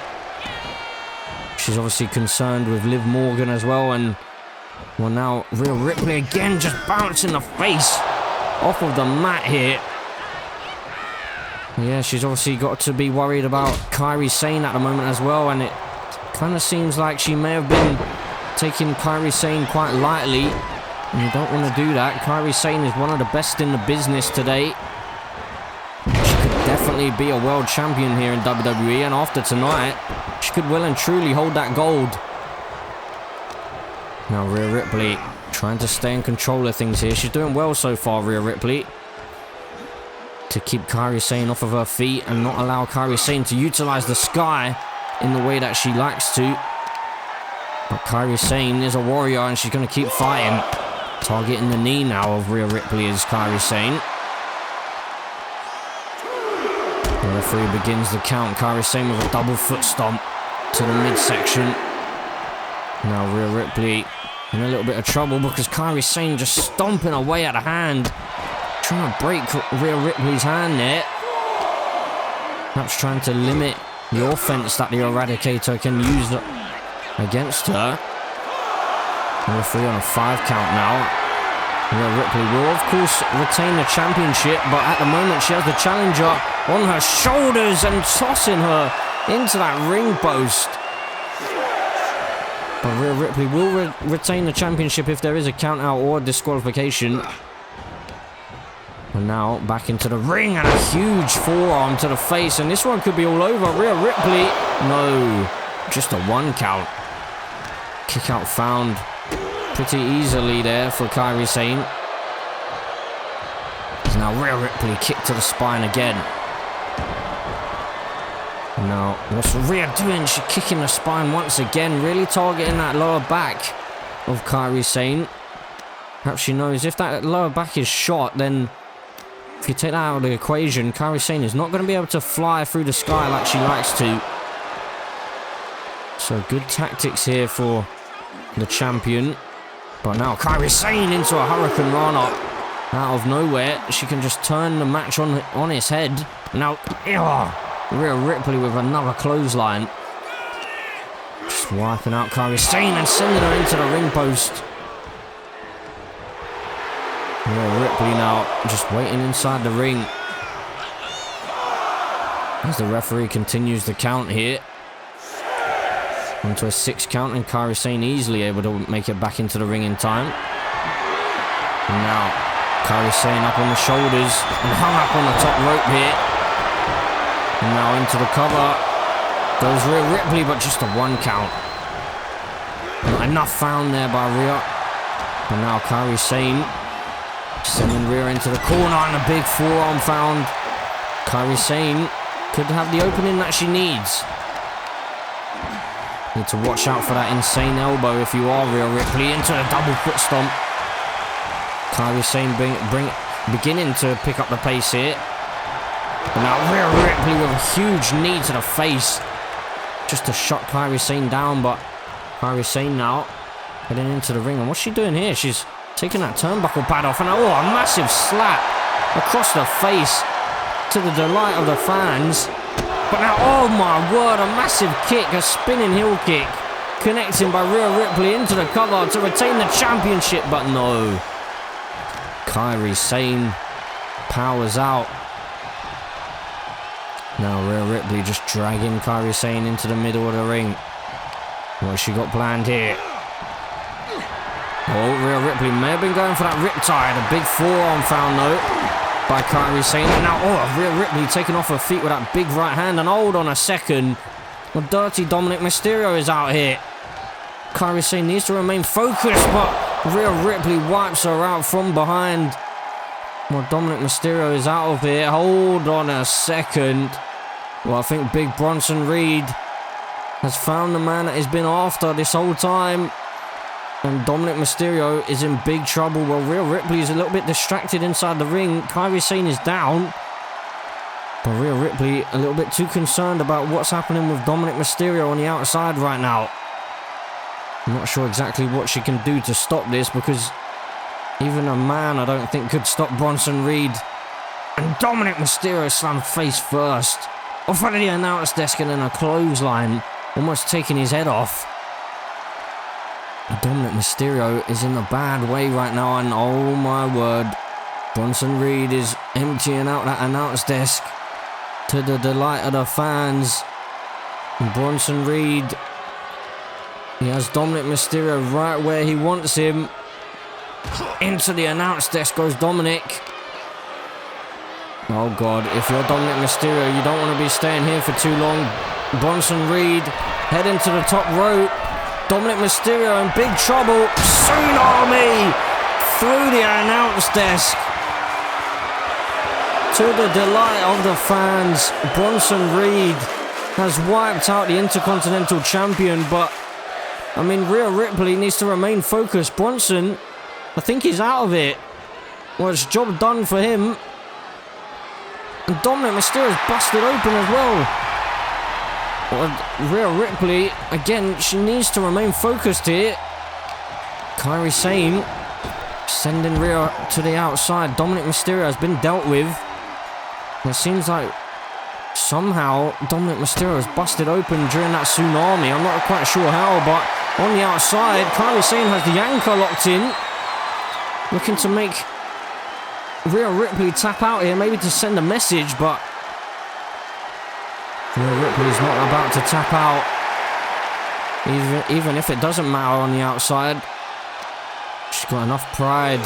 She's obviously concerned with Liv Morgan as well. And well, now Rhea Ripley again just bouncing the face off of the mat here. Yeah, she's obviously got to be worried about Kairi Sane at the moment as well. And it kind of seems like she may have been taking Kairi Sane quite lightly. And you don't want to do that. Kairi Sane is one of the best in the business today. Definitely be a world champion here in WWE, and after tonight she could well and truly hold that gold. Now Rhea Ripley trying to stay in control of things here. She's doing well so far, Rhea Ripley, to keep Kairi Sane off of her feet and not allow Kairi Sane to utilize the Sky in the way that she likes to. But Kairi Sane is a warrior and she's going to keep fighting. Targeting the knee now of Rhea Ripley is Kairi Sane. The referee begins the count. Kairi Sane with a double foot stomp to the midsection. Now Rhea Ripley in a little bit of trouble because Kairi Sane just stomping away at a hand. Trying to break Rhea Ripley's hand there. Perhaps trying to limit the offense that the Eradicator can use against her. Referee on a 5 count now. Rhea Ripley will, of course, retain the championship, but at the moment she has the challenger on her shoulders and tossing her into that ring post. But Rhea Ripley will retain the championship if there is a count out or disqualification. And now back into the ring and a huge forearm to the face, and this one could be all over. Rhea Ripley, no, just a 1 count. Kick out found pretty easily there for Kairi Sane. Now Rhea Ripley kick to the spine again. Now what's Rhea doing? She's kicking the spine once again, really targeting that lower back of Kairi Sane. Perhaps she knows if that lower back is shot, then if you take that out of the equation, Kairi Sane is not going to be able to fly through the sky like she likes to. So good tactics here for the champion. But now Kairi Sane into a Hurricane Rana out of nowhere. She can just turn the match on its head. Now, Rhea Ripley with another clothesline. Just wiping out Kairi Sane and sending her into the ring post. Rhea Ripley now just waiting inside the ring as the referee continues the count here. Onto a 6 count, and Kairi Sane easily able to make it back into the ring in time. And now Kairi Sane up on the shoulders and hung up on the top rope here. And now into the cover goes Rhea Ripley, but just a 1 count. Not enough found there by Rhea. And now Kairi Sane sending Rhea into the corner, and a big forearm found. Kairi Sane could have the opening that she needs. Need to watch out for that insane elbow if you are Rhea Ripley. Into a double foot stomp. Kairi Sane beginning to pick up the pace here. And now Rhea Ripley with a huge knee to the face, just to shut Kairi Sane down. But Kairi Sane now heading into the ring. And what's she doing here? She's taking that turnbuckle pad off, and a massive slap across the face to the delight of the fans. But now, oh my word, a massive kick, a spinning heel kick, connecting by Rhea Ripley into the cover to retain the championship, but no. Kairi Sane powers out. Now Rhea Ripley just dragging Kairi Sane into the middle of the ring. What's she got planned here? Oh, Rhea Ripley may have been going for that riptide. A big forearm found though by Kairi Sane. And now, Rhea Ripley taking off her feet with that big right hand. And hold on a second. The dirty Dominic Mysterio is out here. Kairi Sane needs to remain focused, but Rhea Ripley wipes her out from behind. Well, Dominic Mysterio is out of here. Hold on a second. Well, I think Big Bronson Reed has found the man that he's been after this whole time. And Dominic Mysterio is in big trouble. Well, Rhea Ripley is a little bit distracted inside the ring. Kairi Sane is down. But Rhea Ripley a little bit too concerned about what's happening with Dominic Mysterio on the outside right now. I'm not sure exactly what she can do to stop this, because even a man, I don't think, could stop Bronson Reed. And Dominic Mysterio slammed face first off of the announce desk, and then a clothesline, almost taking his head off. Dominic Mysterio is in a bad way right now, and oh my word, Bronson Reed is emptying out that announce desk to the delight of the fans. And Bronson Reed, he has Dominic Mysterio right where he wants him. Into the announce desk goes Dominic. Oh God, if you're Dominic Mysterio, you don't want to be staying here for too long. Bronson Reed heading to the top rope. Dominic Mysterio in big trouble. Tsunami through the announce desk. To the delight of the fans, Bronson Reed has wiped out the Intercontinental Champion, but I mean, Rhea Ripley needs to remain focused. Bronson, I think he's out of it. Well, it's job done for him. And Dominic Mysterio's busted open as well. Well, Rhea Ripley, again, she needs to remain focused here. Kairi Sane sending Rhea to the outside. Dominic Mysterio has been dealt with. It seems like Somehow, Dominic Mysterio was busted open during that tsunami. I'm not quite sure how, but on the outside, Kairi Sane has the anchor locked in. Looking to make Rhea Ripley tap out here, maybe to send a message, but Rhea Ripley's not about to tap out. Even if it doesn't matter on the outside. She's got enough pride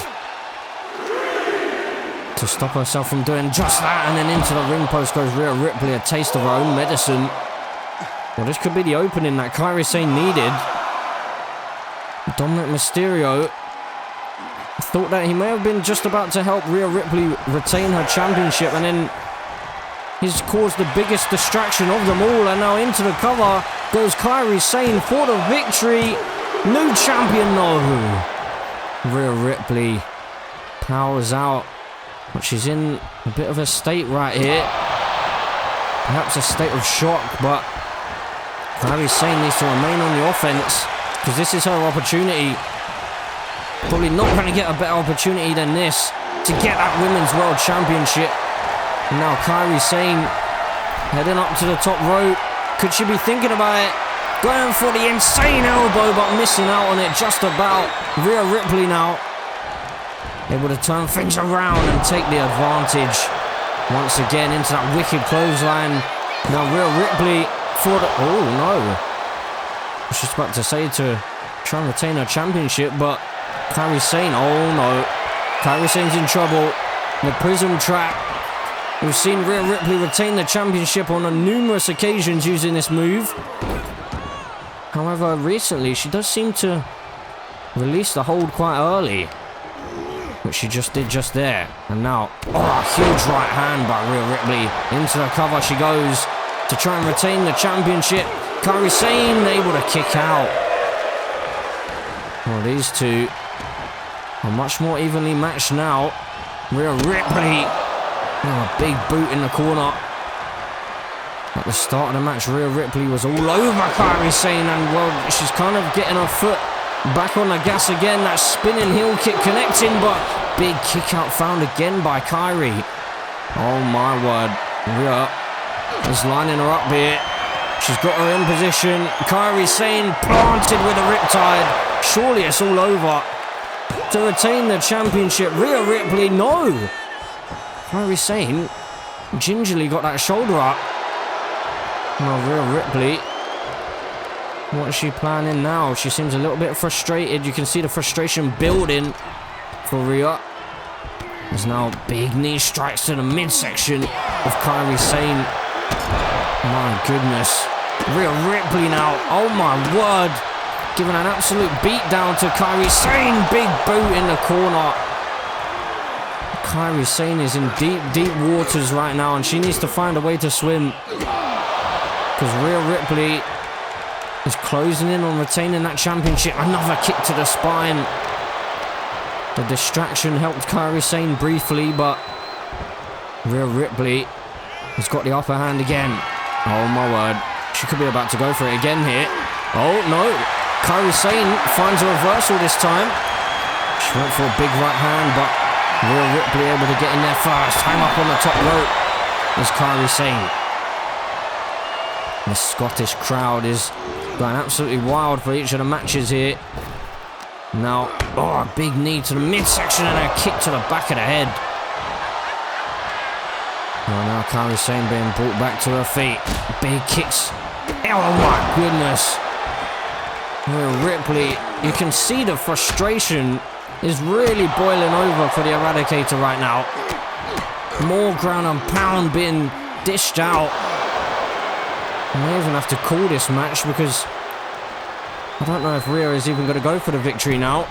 to stop herself from doing just that, and then into the ring post goes Rhea Ripley, a taste of her own medicine. Well, this could be the opening that Kairi Sane needed. Dominic Mysterio thought that he may have been just about to help Rhea Ripley retain her championship, and then he's caused the biggest distraction of them all, and now into the cover goes Kairi Sane for the victory. New champion, no. Rhea Ripley powers out, but she's in a bit of a state right here. Perhaps a state of shock, but Kairi Sane needs to remain on the offense, because this is her opportunity. Probably not going to get a better opportunity than this to get that Women's World Championship. And now Kairi Sane heading up to the top rope. Could she be thinking about it? Going for the insane elbow, but missing out on it just about. Rhea Ripley now able to turn things around and take the advantage. Once again into that wicked clothesline. Now Rhea Ripley for the... Oh, no. I was just about to say to try and retain her championship, but Kairi Sane, oh no. Kairi Sane's in trouble. The Prism Trap. We've seen Rhea Ripley retain the championship on numerous occasions using this move. However, recently she does seem to release the hold quite early, which she just did just there. And now, oh, huge right hand by Rhea Ripley. Into the cover she goes to try and retain the championship. Kairi Sane able to kick out. Well, these two are much more evenly matched now. Rhea Ripley, oh, a big boot in the corner. At the start of the match, Rhea Ripley was all over Kairi Sane, and well, she's kind of getting her foot back on the gas again. That spinning heel kick connecting, but big kick out found again by Kairi. Oh my word. Rhea is lining her up here. She's got her in position. Kairi Sane planted with a riptide. Surely it's all over. To retain the championship, Rhea Ripley, no! Kairi Sane gingerly got that shoulder up. Now Rhea Ripley, what is she planning now? She seems a little bit frustrated. You can see the frustration building for Rhea. There's now big knee strikes to the midsection of Kairi Sane. My goodness. Rhea Ripley now, oh my word. Giving an absolute beat down to Kairi Sane. Big boot in the corner. Kairi Sane is in deep waters right now, and she needs to find a way to swim. Because Rhea Ripley is closing in on retaining that championship. Another kick to the spine. The distraction helped Kairi Sane briefly, but Rhea Ripley has got the upper hand again. Oh my word. She could be about to go for it again here. Oh no. Kairi Sane finds a reversal this time. She went for a big right hand, but Rhea Ripley able to get in there first. Hang up on the top rope is Kairi Sane. The Scottish crowd is going absolutely wild for each of the matches here. Now, oh, a big knee to the midsection and a kick to the back of the head. Well, now Kairi Sane being brought back to her feet. Big kicks. Oh my goodness. Rhea Ripley, you can see the frustration is really boiling over for the Eradicator right now. More ground and pound being dished out. I may even have to call this match because I don't know if Rhea is even going to go for the victory now.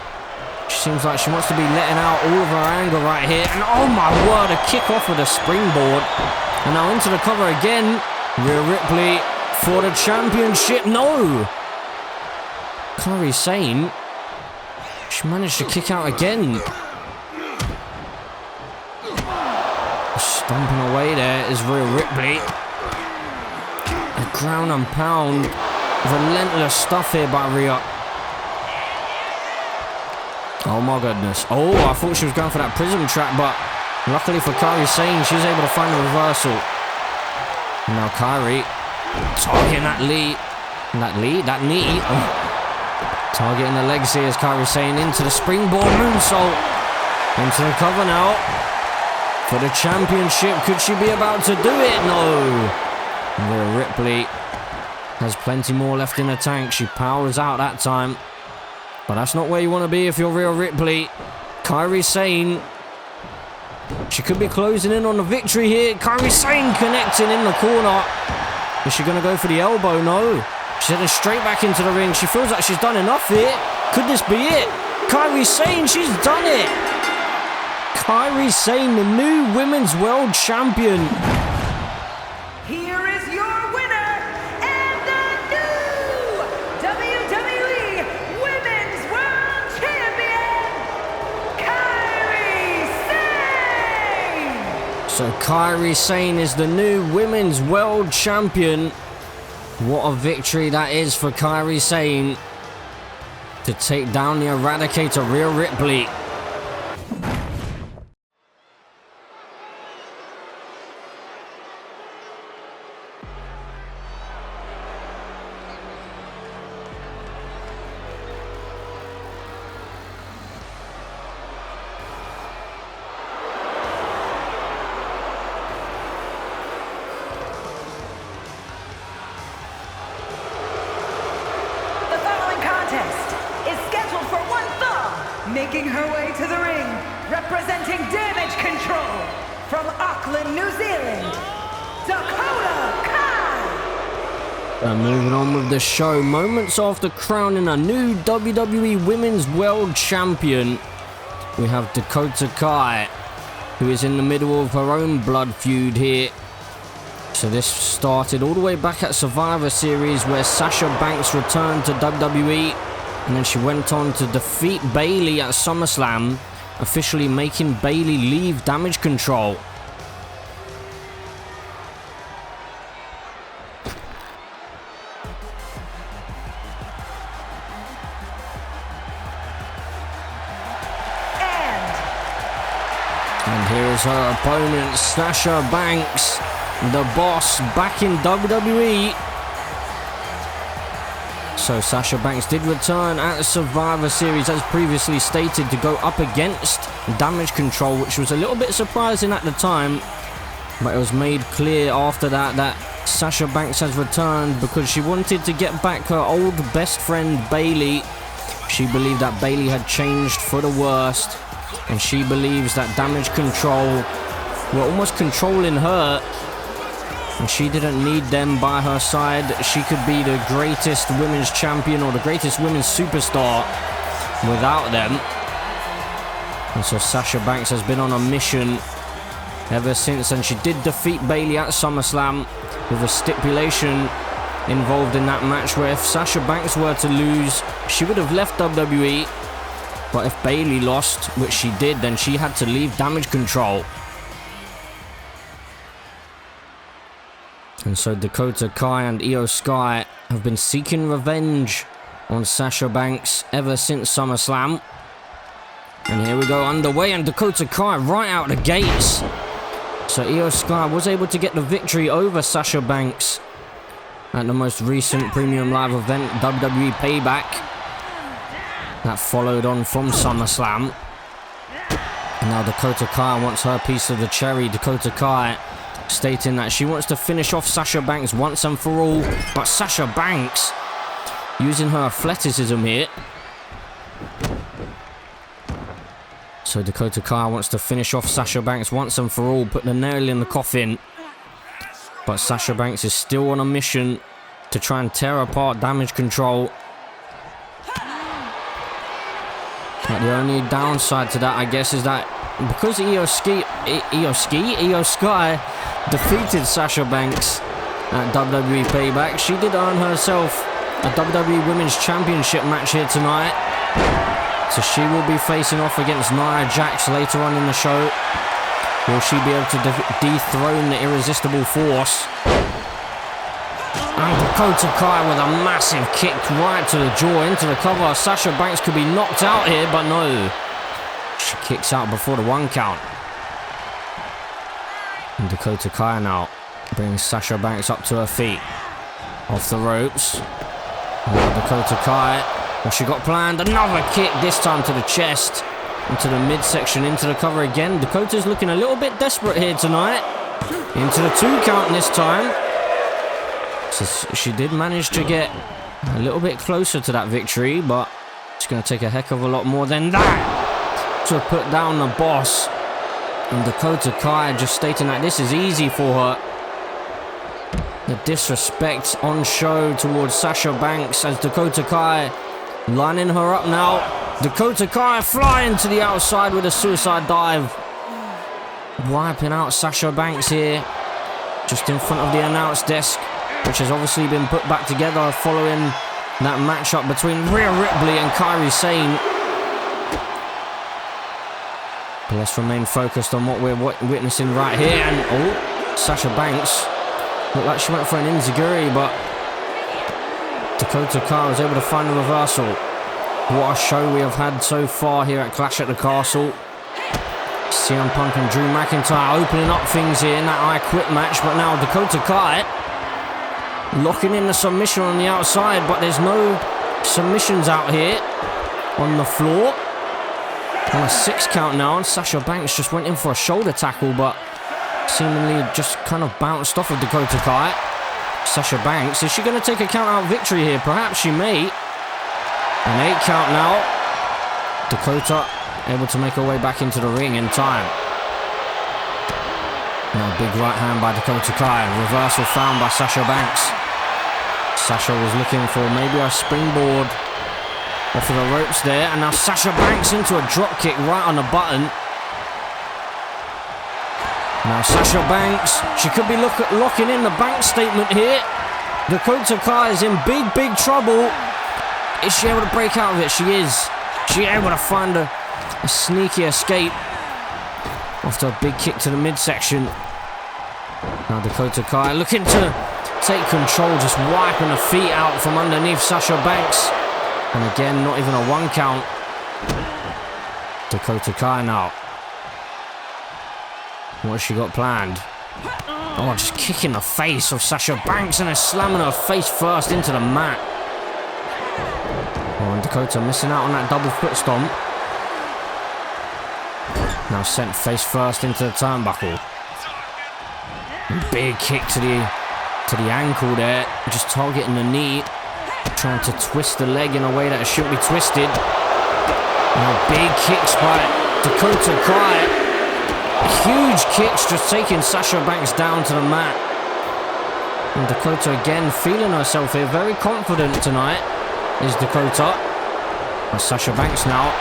She seems like she wants to be letting out all of her anger right here. And oh my word, a kick off with a springboard. And now into the cover again. Rhea Ripley for the championship. No! Kairi Sane, she managed to kick out again. Stomping away there is Rhea Ripley. A ground and pound, relentless stuff here by Rhea. Oh my goodness. Oh, I thought she was going for that prism trap, but luckily for Kairi Sane, she was able to find a reversal. Now Kairi targeting that knee. Targeting the legs here as Kairi Sane into the springboard moonsault. Into the cover now. For the championship, could she be about to do it? No. Rhea Ripley has plenty more left in the tank. She powers out that time. But that's not where you want to be if you're Rhea Ripley. Kairi Sane. She could be closing in on the victory here. Kairi Sane connecting in the corner. Is she going to go for the elbow? No. She's heading straight back into the ring. She feels like she's done enough here. Could this be it? Kairi Sane, she's done it. Kairi Sane, the new Women's World Champion. Here is your winner and the new WWE Women's World Champion, Kairi Sane! So Kairi Sane is the new Women's World Champion. What a victory that is for Kairi Sane to take down the Eradicator Rhea Ripley. Making her way to the ring, representing Damage Control from Auckland, New Zealand, Dakota Kai. And moving on with the show, moments after crowning a new WWE Women's World Champion, we have Dakota Kai, who is in the middle of her own blood feud here. So this started all the way back at Survivor Series, where Sasha Banks returned to WWE. And then she went on to defeat Bayley at SummerSlam, officially making Bayley leave Damage Control. And here is her opponent, Sasha Banks, the boss, back in WWE. So Sasha Banks did return at the Survivor Series, as previously stated, to go up against Damage Control, which was a little bit surprising at the time. But it was made clear after that Sasha Banks has returned because she wanted to get back her old best friend Bayley. She believed that Bayley had changed for the worst, and she believes that Damage Control were almost controlling her. And she didn't need them by her side. She could be the greatest women's champion or the greatest women's superstar without them. And so Sasha Banks has been on a mission ever since. And she did defeat Bayley at SummerSlam with a stipulation involved in that match where if Sasha Banks were to lose, she would have left WWE. But if Bayley lost, which she did, then she had to leave Damage Control. And so Dakota Kai and Iyo Sky have been seeking revenge on Sasha Banks ever since SummerSlam. And here we go, underway, and Dakota Kai right out the gates. So Iyo Sky was able to get the victory over Sasha Banks at the most recent Premium Live event, WWE Payback. That followed on from SummerSlam. And now Dakota Kai wants her piece of the cherry. Dakota Kai stating that she wants to finish off Sasha Banks once and for all. But Sasha Banks using her athleticism here. So Dakota Kai wants to finish off Sasha Banks once and for all, put the nail in the coffin. But Sasha Banks is still on a mission to try and tear apart Damage Control. But the only downside to that, I guess, is that because Iyo Sky defeated Sasha Banks at WWE Payback, she did earn herself a WWE Women's Championship match here tonight. So she will be facing off against Nia Jax later on in the show. Will she be able to dethrone the Irresistible Force? And Dakota Kai with a massive kick right to the jaw into the cover. Sasha Banks could be knocked out here, but no. She kicks out before the 1 count. And Dakota Kai now Brings Sasha Banks up to her feet. Off the ropes. Now Dakota Kai. What she got planned? Another kick, this time to the chest. Into the midsection, into the cover again. Dakota's looking a little bit desperate here tonight. Into the 2 count this time. So she did manage to get a little bit closer to that victory, but it's going to take a heck of a lot more than that to put down the boss. And Dakota Kai just stating that this is easy for her. The disrespect on show towards Sasha Banks as Dakota Kai lining her up now. Dakota Kai flying to the outside with a suicide dive. Wiping out Sasha Banks here. Just in front of the announce desk, which has obviously been put back together following that matchup between Rhea Ripley and Kairi Sane. But let's remain focused on what we're witnessing right here. And oh, Sasha Banks looked like she went for an enziguri, but Dakota Kai was able to find a reversal. What a show we have had so far here at Clash at the Castle. CM Punk and Drew McIntyre opening up things here in that I Quit match, but now Dakota Kai locking in the submission on the outside, but there's no submissions out here on the floor. On a 6 count now, and Sasha Banks just went in for a shoulder tackle, but seemingly just kind of bounced off of Dakota Kai. Sasha Banks, is she going to take a count-out victory here? Perhaps she may. An 8 count now. Dakota able to make her way back into the ring in time. Now big right hand by Dakota Kai. Reversal found by Sasha Banks. Sasha was looking for maybe a springboard off of the ropes there. And now Sasha Banks into a drop kick right on the button. Now Sasha Banks, she could be locking in the bank statement here. Dakota Kai is in big trouble. Is she able to break out of it? She is. She able to find a sneaky escape after a big kick to the midsection. Now Dakota Kai looking to take control, just wiping her feet out from underneath Sasha Banks. And again, not even a 1 count. Dakota Kai now. What has she got planned? Oh, just kicking the face of Sasha Banks and then slamming her face first into the mat. Oh, and Dakota missing out on that double foot stomp. Now sent face first into the turnbuckle. Big kick to the ankle there. Just targeting the knee. Trying to twist the leg in a way that it shouldn't be twisted. Now big kicks by Dakota Kai. Huge kicks just taking Sasha Banks down to the mat. And Dakota again feeling herself here. Very confident tonight is Dakota. And Sasha Banks now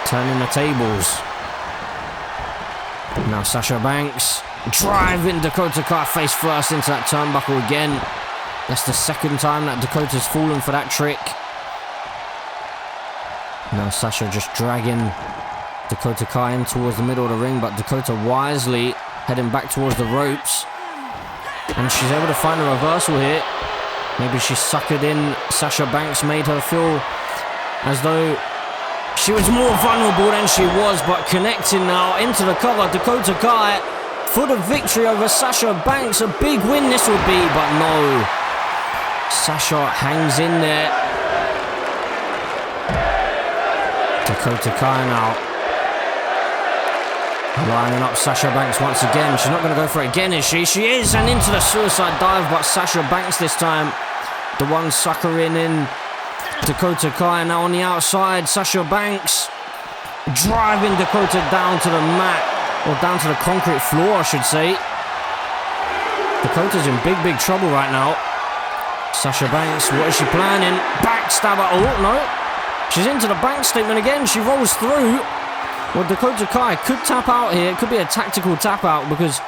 turning the tables. Now Sasha Banks driving Dakota Kai face first into that turnbuckle again. That's the 2nd time that Dakota's fallen for that trick. Now Sasha just dragging Dakota Kai in towards the middle of the ring, but Dakota wisely heading back towards the ropes. And she's able to find a reversal here. Maybe she suckered in Sasha Banks, made her feel as though she was more vulnerable than she was, but connecting now into the cover. Dakota Kai for the victory over Sasha Banks. A big win this would be, but no. Sasha hangs in there. Dakota Kai now lining up Sasha Banks once again. She's not going to go for it again, is she? She is, and into the suicide dive, but Sasha Banks this time, the one suckering in Dakota Kai. Now on the outside, Sasha Banks driving Dakota down to the mat, or down to the concrete floor, I should say. Dakota's in big trouble right now. Sasha Banks, what is she planning? Backstabber. Oh, no. She's into the bank statement again. She rolls through. Well, Dakota Kai could tap out here. It could be a tactical tap out because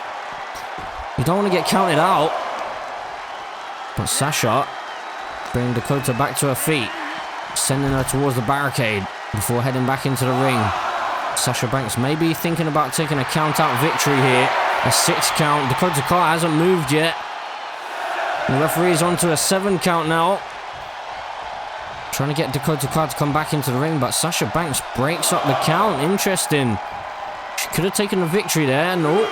you don't want to get counted out. But Sasha bringing Dakota back to her feet, sending her towards the barricade before heading back into the ring. Sasha Banks may be thinking about taking a count-out victory here. A 6 count. Dakota Kai hasn't moved yet. The referee's on to a 7 count now. Trying to get Dakota Kai to come back into the ring, but Sasha Banks breaks up the count. Interesting. She could have taken the victory there. No.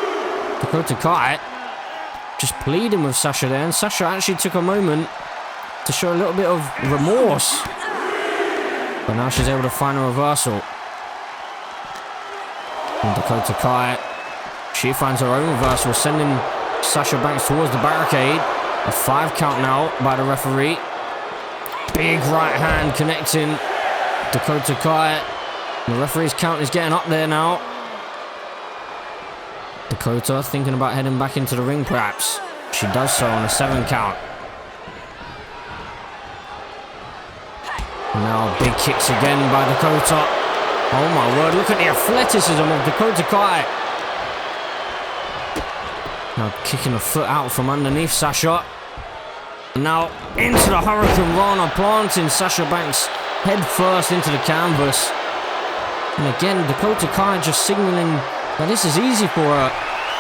Dakota Kai just pleading with Sasha there, and Sasha actually took a moment to show a little bit of remorse. But now she's able to find a reversal. And Dakota Kai, she finds her own reversal, sending Sasha Banks towards the barricade. A 5 count now by the referee. Big right hand connecting Dakota Kai. The referee's count is getting up there now. Dakota thinking about heading back into the ring perhaps. She does so on a 7 count. Now big kicks again by Dakota. Oh my word, look at the athleticism of Dakota Kai. Now kicking a foot out from underneath Sasha. Now into the Hurricane Rana, planting Sasha Banks head first into the canvas. And again, Dakota Kai just signaling that this is easy for her.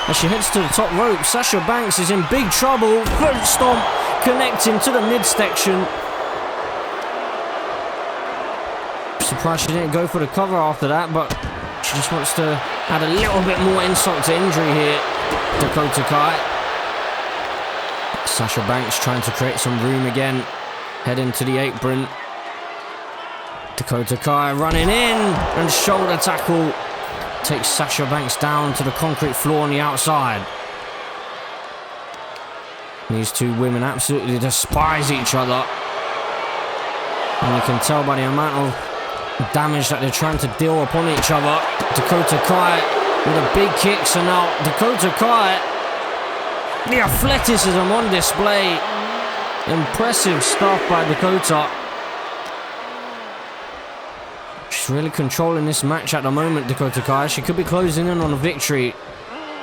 As she heads to the top rope, Sasha Banks is in big trouble. Foot stomp connecting to the midsection. Surprised she didn't go for the cover after that, but she just wants to add a little bit more insult to injury here. Dakota Kai. Sasha Banks trying to create some room again. Heading to the apron. Dakota Kai running in and shoulder tackle. Takes Sasha Banks down to the concrete floor on the outside. These two women absolutely despise each other. And you can tell by the amount of damage that they're trying to deal upon each other. Dakota Kai with a big kick, so now Dakota Kai, the athleticism on display. Impressive stuff by Dakota. She's really controlling this match at the moment, Dakota Kai. She could be closing in on a victory.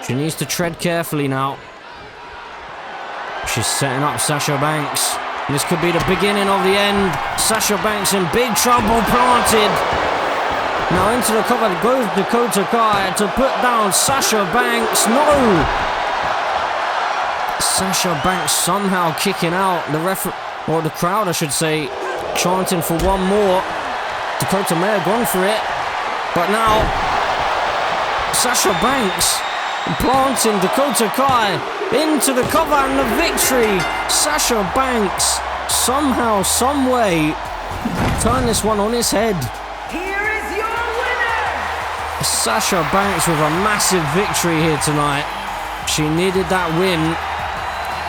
She needs to tread carefully now. She's setting up Sasha Banks. This could be the beginning of the end. Sasha Banks in big trouble, planted. Now into the cover goes Dakota Kai to put down Sasha Banks. No! Sasha Banks somehow kicking out. Or the crowd, I should say, chanting for one more. Dakota may have gone for it. But now, Sasha Banks planting Dakota Kai into the cover and the victory. Sasha Banks somehow, some way, turn this one on its head. Here is your winner! Sasha Banks with a massive victory here tonight. She needed that win,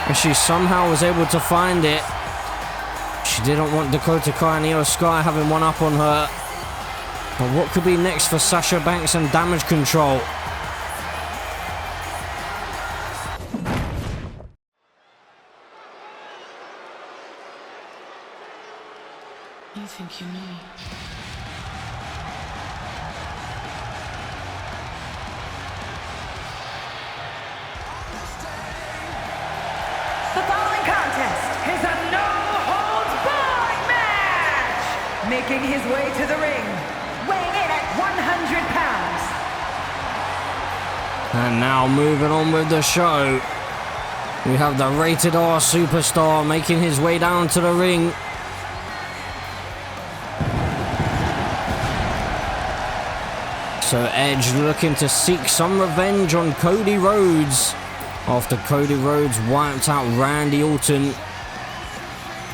and she somehow was able to find it. She didn't want Dakota Kai and Iyo Sky having one up on her. But what could be next for Sasha Banks and Damage Control? You think you know me? The following contest is a no-holds-barred match! Making his way to the ring, weighing in at 100 pounds. And now moving on with the show. We have the Rated R Superstar making his way down to the ring. So Edge looking to seek some revenge on Cody Rhodes after Cody Rhodes wiped out Randy Orton.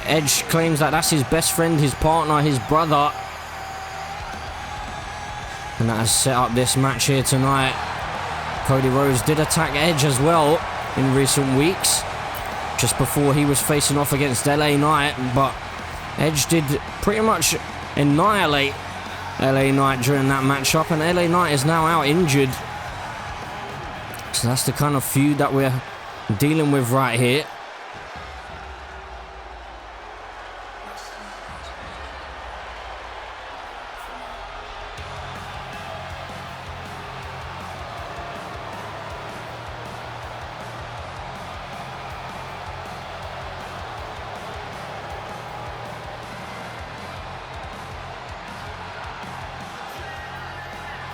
Edge claims that that's his best friend, his partner, his brother. And that has set up this match here tonight. Cody Rhodes did attack Edge as well in recent weeks, just before he was facing off against LA Knight, but Edge did pretty much annihilate LA Knight during that matchup, and LA Knight is now out injured. So that's the kind of feud that we're dealing with right here.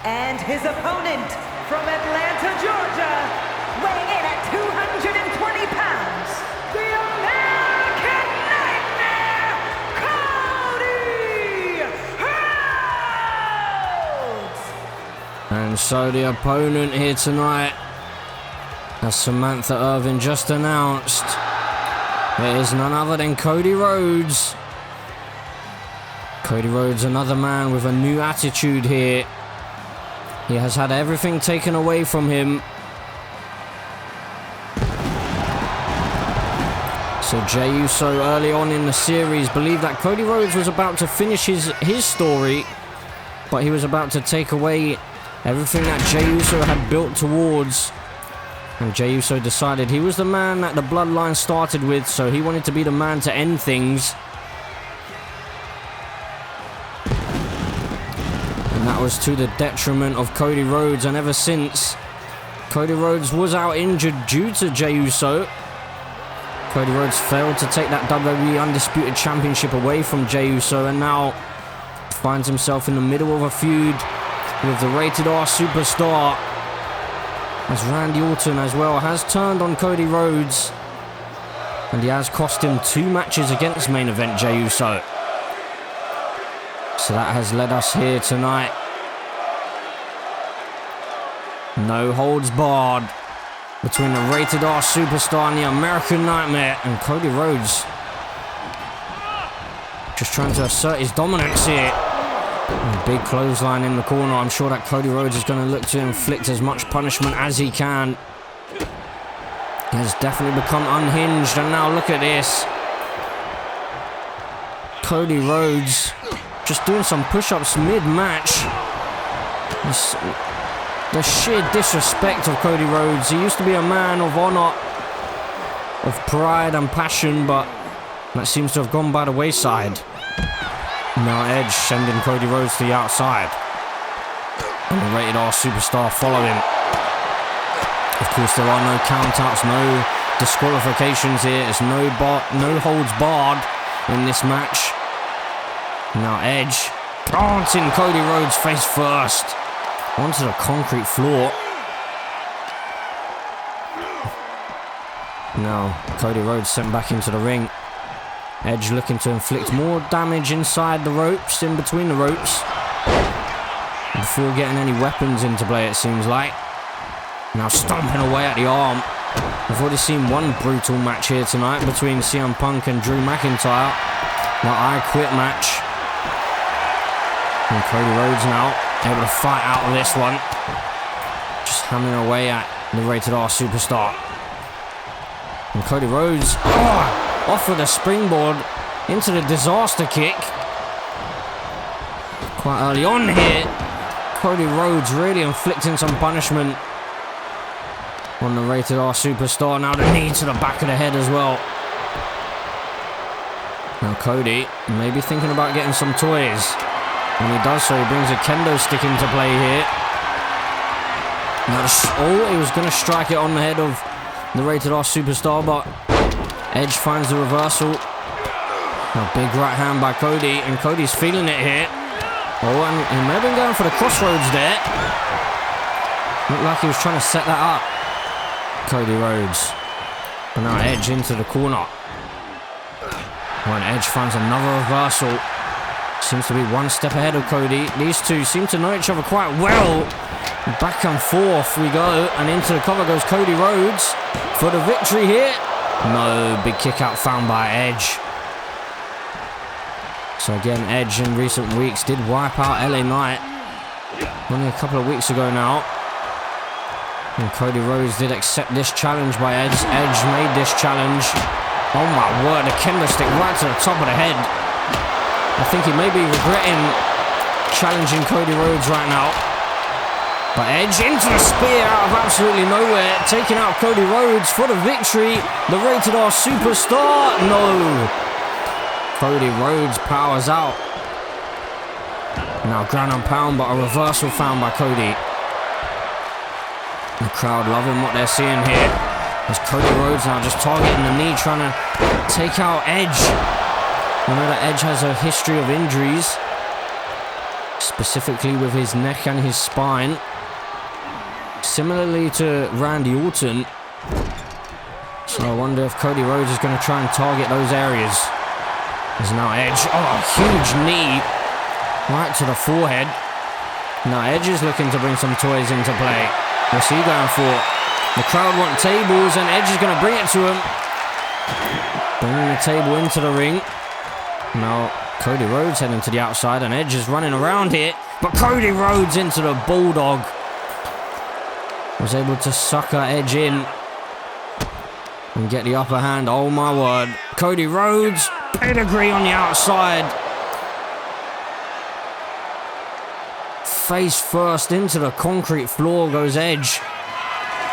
And his opponent from Atlanta, Georgia, weighing in at 220 pounds, the American Nightmare, Cody Rhodes! And so the opponent here tonight As Samantha Irvin just announced, it is none other than Cody Rhodes. Cody Rhodes, another man with a new attitude here. He has had everything taken away from him. So Jey Uso early on in the series believed that Cody Rhodes was about to finish his story, but he was about to take away everything that Jey Uso had built towards. And Jey Uso decided he was the man that the bloodline started with, so he wanted to be the man to end things. And that was to the detriment of Cody Rhodes, and ever since, Cody Rhodes was out injured due to Jey Uso. Cody Rhodes failed to take that WWE Undisputed Championship away from Jey Uso, and now finds himself in the middle of a feud with the Rated R Superstar, as Randy Orton as well has turned on Cody Rhodes, and he has cost him 2 matches against main event Jey Uso. So that has led us here tonight. No holds barred between the Rated R Superstar and the American Nightmare, and Cody Rhodes just trying to assert his dominance here. And a big clothesline in the corner. I'm sure that Cody Rhodes is going to look to inflict as much punishment as he can. He has definitely become unhinged, and now look at this. Cody Rhodes just doing some push-ups mid-match. The sheer disrespect of Cody Rhodes. He used to be a man of honor, of pride and passion, but that seems to have gone by the wayside. Now Edge sending Cody Rhodes to the outside, and the Rated R Superstar follow him. Of course, there are no countouts, no disqualifications here. There's no holds barred in this match. Now Edge planting Cody Rhodes face first onto the concrete floor. Now Cody Rhodes sent back into the ring. Edge looking to inflict more damage inside the ropes, in between the ropes, before getting any weapons into play, it seems like. Now stomping away at the arm. We've already seen one brutal match here tonight between CM Punk and Drew McIntyre. The I Quit match. And Cody Rhodes now able to fight out of this one. Just hammering away at the Rated R Superstar. And Cody Rhodes off with a springboard into the disaster kick. Quite early on here, Cody Rhodes really inflicting some punishment on the Rated R Superstar. Now the knee to the back of the head as well. Now Cody may be thinking about getting some toys. When he does so, he brings a kendo stick into play here. Now he was going to strike it on the head of the Rated R Superstar, but Edge finds the reversal. A big right hand by Cody, and Cody's feeling it here. Oh, and he may have been going for the crossroads there. Looked like he was trying to set that up. Cody Rhodes. But now Edge into the corner. When Edge finds another reversal. Seems to be one step ahead of Cody. These two seem to know each other quite well. Back and forth we go, and into the cover goes Cody Rhodes for the victory here. No, big kick out found by Edge. So again, Edge in recent weeks did wipe out LA Knight only a couple of weeks ago now. And Cody Rhodes did accept this challenge by Edge. Edge made this challenge. Oh my word, a kendo stick right to the top of the head. I think he may be regretting challenging Cody Rhodes right now. But Edge into the spear out of absolutely nowhere, taking out Cody Rhodes for the victory. The Rated R Superstar, no. Cody Rhodes powers out. Now ground and pound, but a reversal found by Cody. The crowd loving what they're seeing here. As Cody Rhodes now just targeting the knee, trying to take out Edge. We know that Edge has a history of injuries, specifically with his neck and his spine. Similarly to Randy Orton. So I wonder if Cody Rhodes is going to try and target those areas. There's now Edge. Oh, a huge knee right to the forehead. Now Edge is looking to bring some toys into play. What's he going for? The crowd want tables, and Edge is going to bring it to him. Bringing the table into the ring. Now, Cody Rhodes heading to the outside, and Edge is running around here. But Cody Rhodes into the Bulldog. Was able to sucker Edge in and get the upper hand. Oh my word. Cody Rhodes, pedigree on the outside. Face first into the concrete floor goes Edge.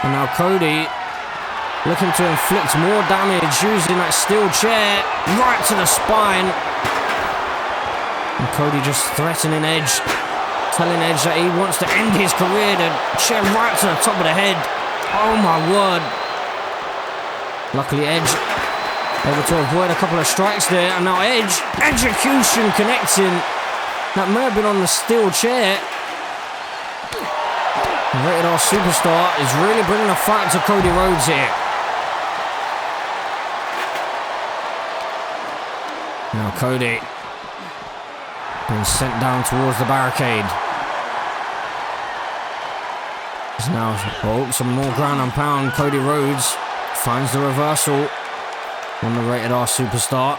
And now Cody looking to inflict more damage using that steel chair right to the spine. And Cody just threatening Edge, telling Edge that he wants to end his career. The chair right to the top of the head. Oh my word. Luckily Edge able to avoid a couple of strikes there. And now Edge, execution connecting. That may have been on the steel chair. The Rated R Superstar is really bringing a fight to Cody Rhodes here. Now Cody being sent down towards the barricade. There's now some more ground and pound. Cody Rhodes finds the reversal on the Rated R Superstar.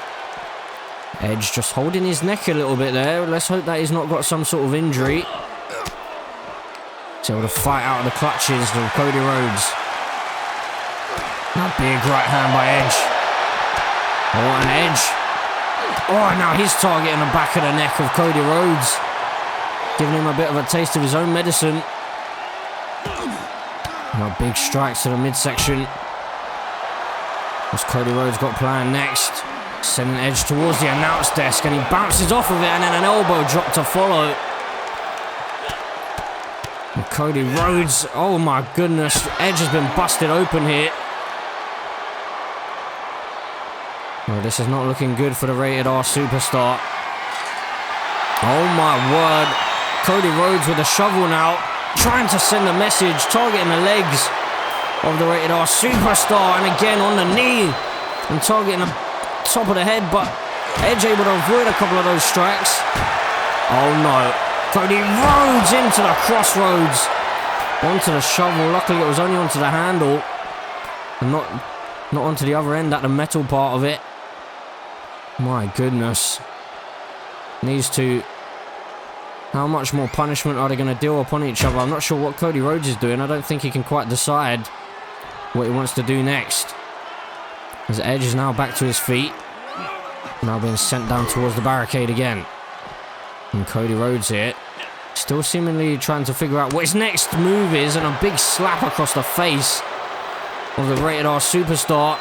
Edge just holding his neck a little bit there. Let's hope that he's not got some sort of injury. He's able to fight out of the clutches of Cody Rhodes. Now big right hand by Edge. Oh, and Edge. Oh, now he's targeting the back of the neck of Cody Rhodes, giving him a bit of a taste of his own medicine. Now big strikes to the midsection. What's Cody Rhodes got planned next? Sending Edge towards the announce desk, and he bounces off of it, and then an elbow drop to follow. And Cody Rhodes, oh my goodness, Edge has been busted open here. Well, this is not looking good for the Rated R Superstar. Oh my word. Cody Rhodes with a shovel now, trying to send a message, targeting the legs of the Rated R Superstar, and again on the knee, and targeting the top of the head, but Edge able to avoid a couple of those strikes. Oh no. Cody Rhodes into the crossroads. Onto the shovel. Luckily it was only onto the handle, and not onto the other end at the metal part of it. My goodness. These two, how much more punishment are they going to deal upon each other? I'm not sure what Cody Rhodes is doing. I don't think he can quite decide what he wants to do next. As Edge is now back to his feet. Now being sent down towards the barricade again. And Cody Rhodes here, still seemingly trying to figure out what his next move is, and a big slap across the face of the Rated R Superstar.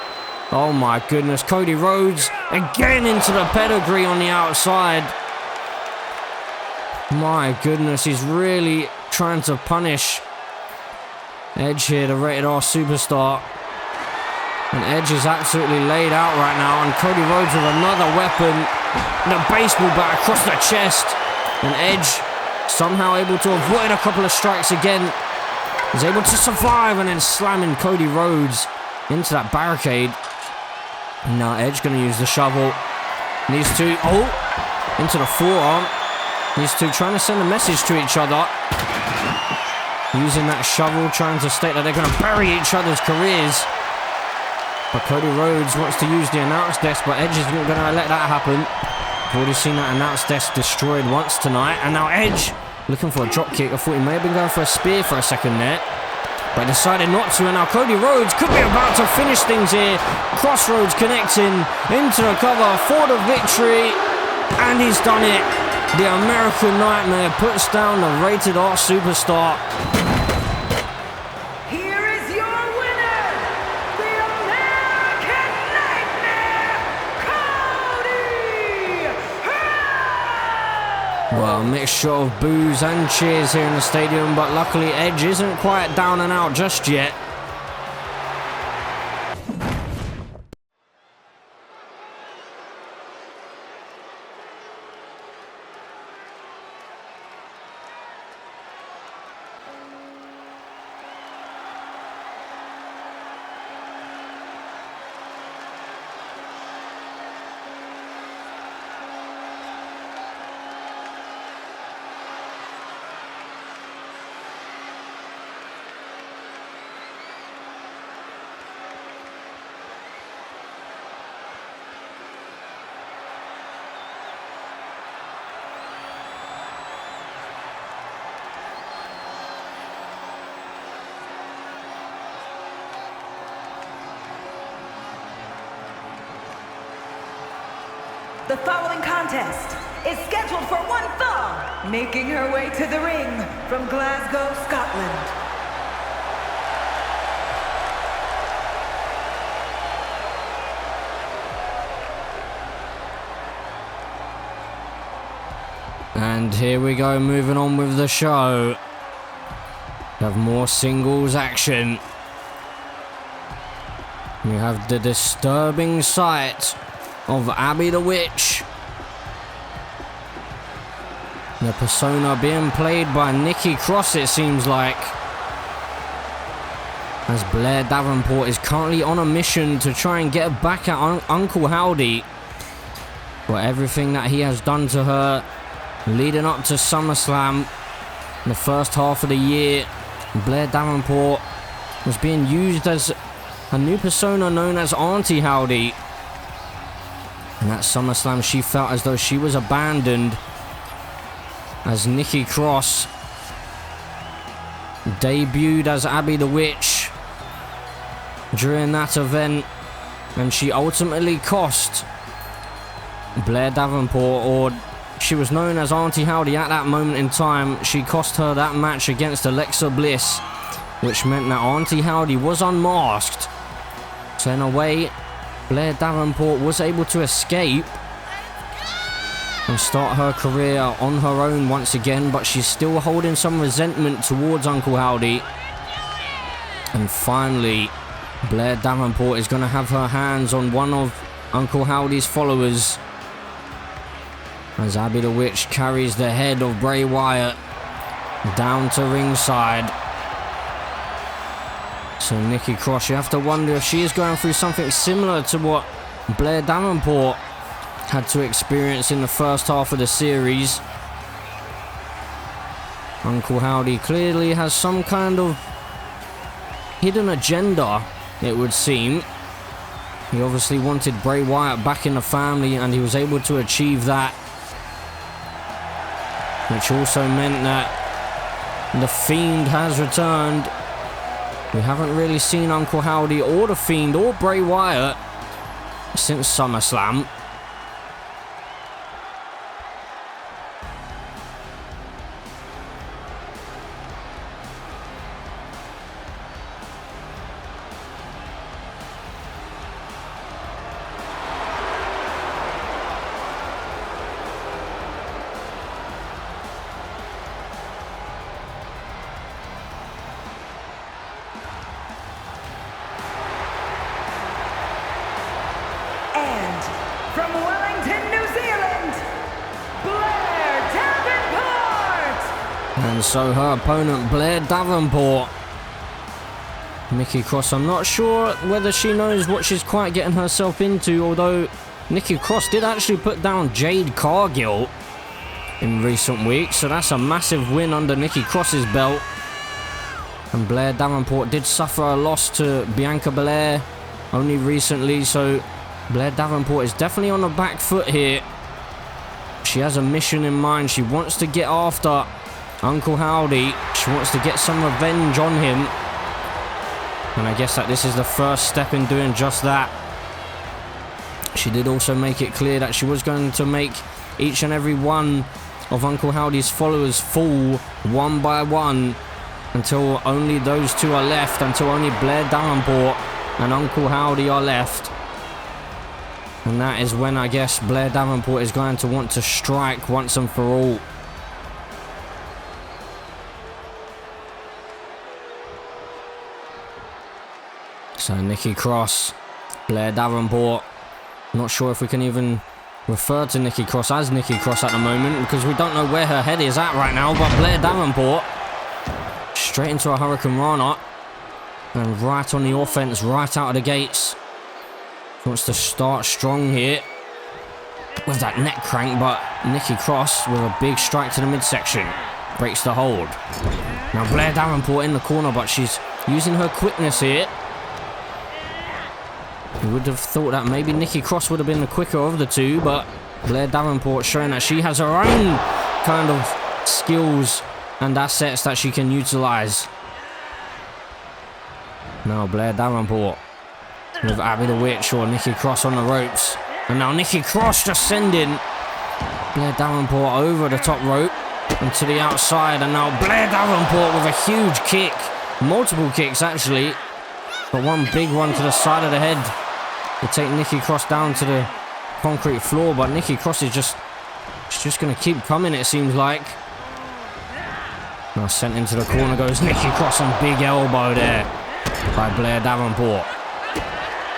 Oh my goodness, Cody Rhodes again into the pedigree on the outside. My goodness, he's really trying to punish Edge here, the Rated R Superstar. And Edge is absolutely laid out right now, and Cody Rhodes with another weapon, and a baseball bat across the chest. And Edge somehow able to avoid a couple of strikes again. He's able to survive, and then slamming Cody Rhodes into that barricade. And now Edge going to use the shovel. And these two, into the forearm. These two trying to send a message to each other. Using that shovel, trying to state that they're going to bury each other's careers. But Cody Rhodes wants to use the announce desk, but Edge isn't going to let that happen. I've already seen that announce desk destroyed once tonight. And now Edge looking for a drop kick. I thought he may have been going for a spear for a second there, but he decided not to. And now Cody Rhodes could be about to finish things here. Crossroads connecting into the cover for the victory. And he's done it. The American Nightmare puts down the Rated R Superstar. Here is your winner, the American Nightmare, Cody Rhodes! Well, a mixture of boos and cheers here in the stadium, but luckily Edge isn't quite down and out just yet. The following contest is scheduled for one fall, making her way to the ring from Glasgow, Scotland. And here we go, moving on with the show. We have more singles action. We have the disturbing sight of Abby the Witch. The persona being played by Nikki Cross, it seems like. As Blair Davenport is currently on a mission to try and get back at Uncle Howdy for everything that he has done to her leading up to SummerSlam. In the first half of the year, Blair Davenport was being used as a new persona known as Auntie Howdy. And at SummerSlam, she felt as though she was abandoned, as Nikki Cross debuted as Abby the Witch during that event, and she ultimately cost Blair Davenport, or she was known as Auntie Howdy at that moment in time. She cost her that match against Alexa Bliss, which meant that Auntie Howdy was unmasked. So in a way, Blair Davenport was able to escape and start her career on her own once again, but she's still holding some resentment towards Uncle Howdy. And finally, Blair Davenport is going to have her hands on one of Uncle Howdy's followers, as Abby the Witch carries the head of Bray Wyatt down to ringside. So Nikki Cross, you have to wonder if she is going through something similar to what Blair Davenport had to experience in the first half of the series. Uncle Howdy clearly has some kind of hidden agenda, it would seem. He obviously wanted Bray Wyatt back in the family, and he was able to achieve that, which also meant that the Fiend has returned. We haven't really seen Uncle Howdy or the Fiend or Bray Wyatt since SummerSlam. From Wellington, New Zealand, Blair Davenport! And so her opponent, Blair Davenport. Nikki Cross, I'm not sure whether she knows what she's quite getting herself into, although Nikki Cross did actually put down Jade Cargill in recent weeks, so that's a massive win under Nikki Cross's belt. And Blair Davenport did suffer a loss to Bianca Belair only recently, so Blair Davenport is definitely on the back foot here. She has a mission in mind. She wants to get after Uncle Howdy. She wants to get some revenge on him. And I guess that this is the first step in doing just that. She did also make it clear that she was going to make each and every one of Uncle Howdy's followers fall one by one until only those two are left, until only Blair Davenport and Uncle Howdy are left. And that is when I guess Blair Davenport is going to want to strike once and for all. So Nikki Cross, Blair Davenport. Not sure if we can even refer to Nikki Cross as Nikki Cross at the moment, because we don't know where her head is at right now. But Blair Davenport straight into a Hurricane Rana and right on the offense, right out of the gates. Wants to start strong here with that neck crank, but Nikki Cross with a big strike to the midsection breaks the hold. Now Blair Davenport in the corner, but she's using her quickness here. You would have thought that maybe Nikki Cross would have been the quicker of the two, but Blair Davenport showing that she has her own kind of skills and assets that she can utilize. Now Blair Davenport with Abby the Witch or Nikki Cross on the ropes. And now Nikki Cross just sending Blair Davenport over the top rope and to the outside. And now Blair Davenport with a huge kick. Multiple kicks, actually. But one big one to the side of the head to take Nikki Cross down to the concrete floor. But Nikki Cross is just going to keep coming, it seems like. Now sent into the corner goes Nikki Cross, and big elbow there by Blair Davenport.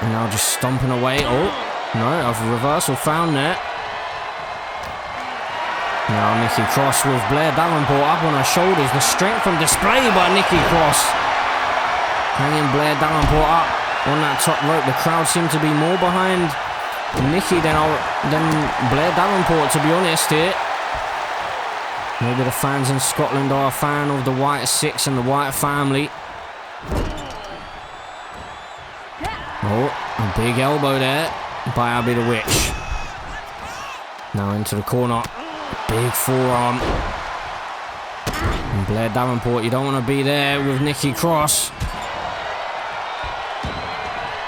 And now just stomping away. Oh, no, a reversal found there. Now Nikki Cross with Blair Davenport up on her shoulders. The strength on display by Nikki Cross. Hanging Blair Davenport up on that top rope. The crowd seemed to be more behind Nikki than Blair Davenport, to be honest here. Maybe the fans in Scotland are a fan of the White Six and the White family. Oh, a big elbow there by Abby the Witch. Now into the corner. Big forearm. And Blair Davenport, you don't want to be there with Nikki Cross.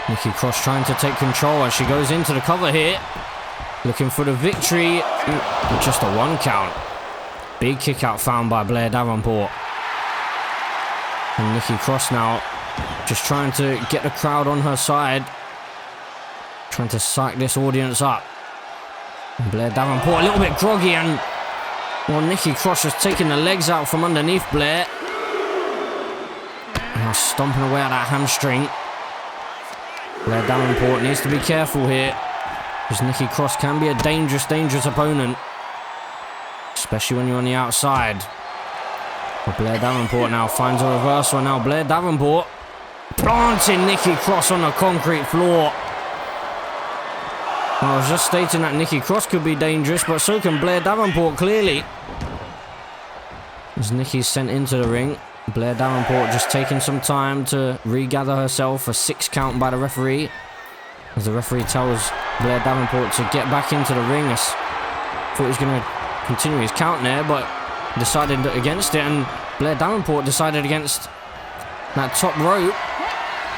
Nikki Cross trying to take control as she goes into the cover here. Looking for the victory. Just a 1 count. Big kick out found by Blair Davenport. And Nikki Cross now just trying to get the crowd on her side. Trying to psych this audience up. And Blair Davenport a little bit groggy, and well, Nikki Cross just taking the legs out from underneath Blair. Now stomping away at that hamstring. Blair Davenport needs to be careful here, because Nikki Cross can be a dangerous, dangerous opponent. Especially when you're on the outside. But Blair Davenport now finds a reversal. And now Blair Davenport planting Nikki Cross on the concrete floor. I was just stating that Nikki Cross could be dangerous, but so can Blair Davenport, clearly. As Nikki's sent into the ring, Blair Davenport just taking some time to regather herself. A 6 count by the referee. As the referee tells Blair Davenport to get back into the ring. Thought he was going to continue his count there, but decided against it, and Blair Davenport decided against that top rope.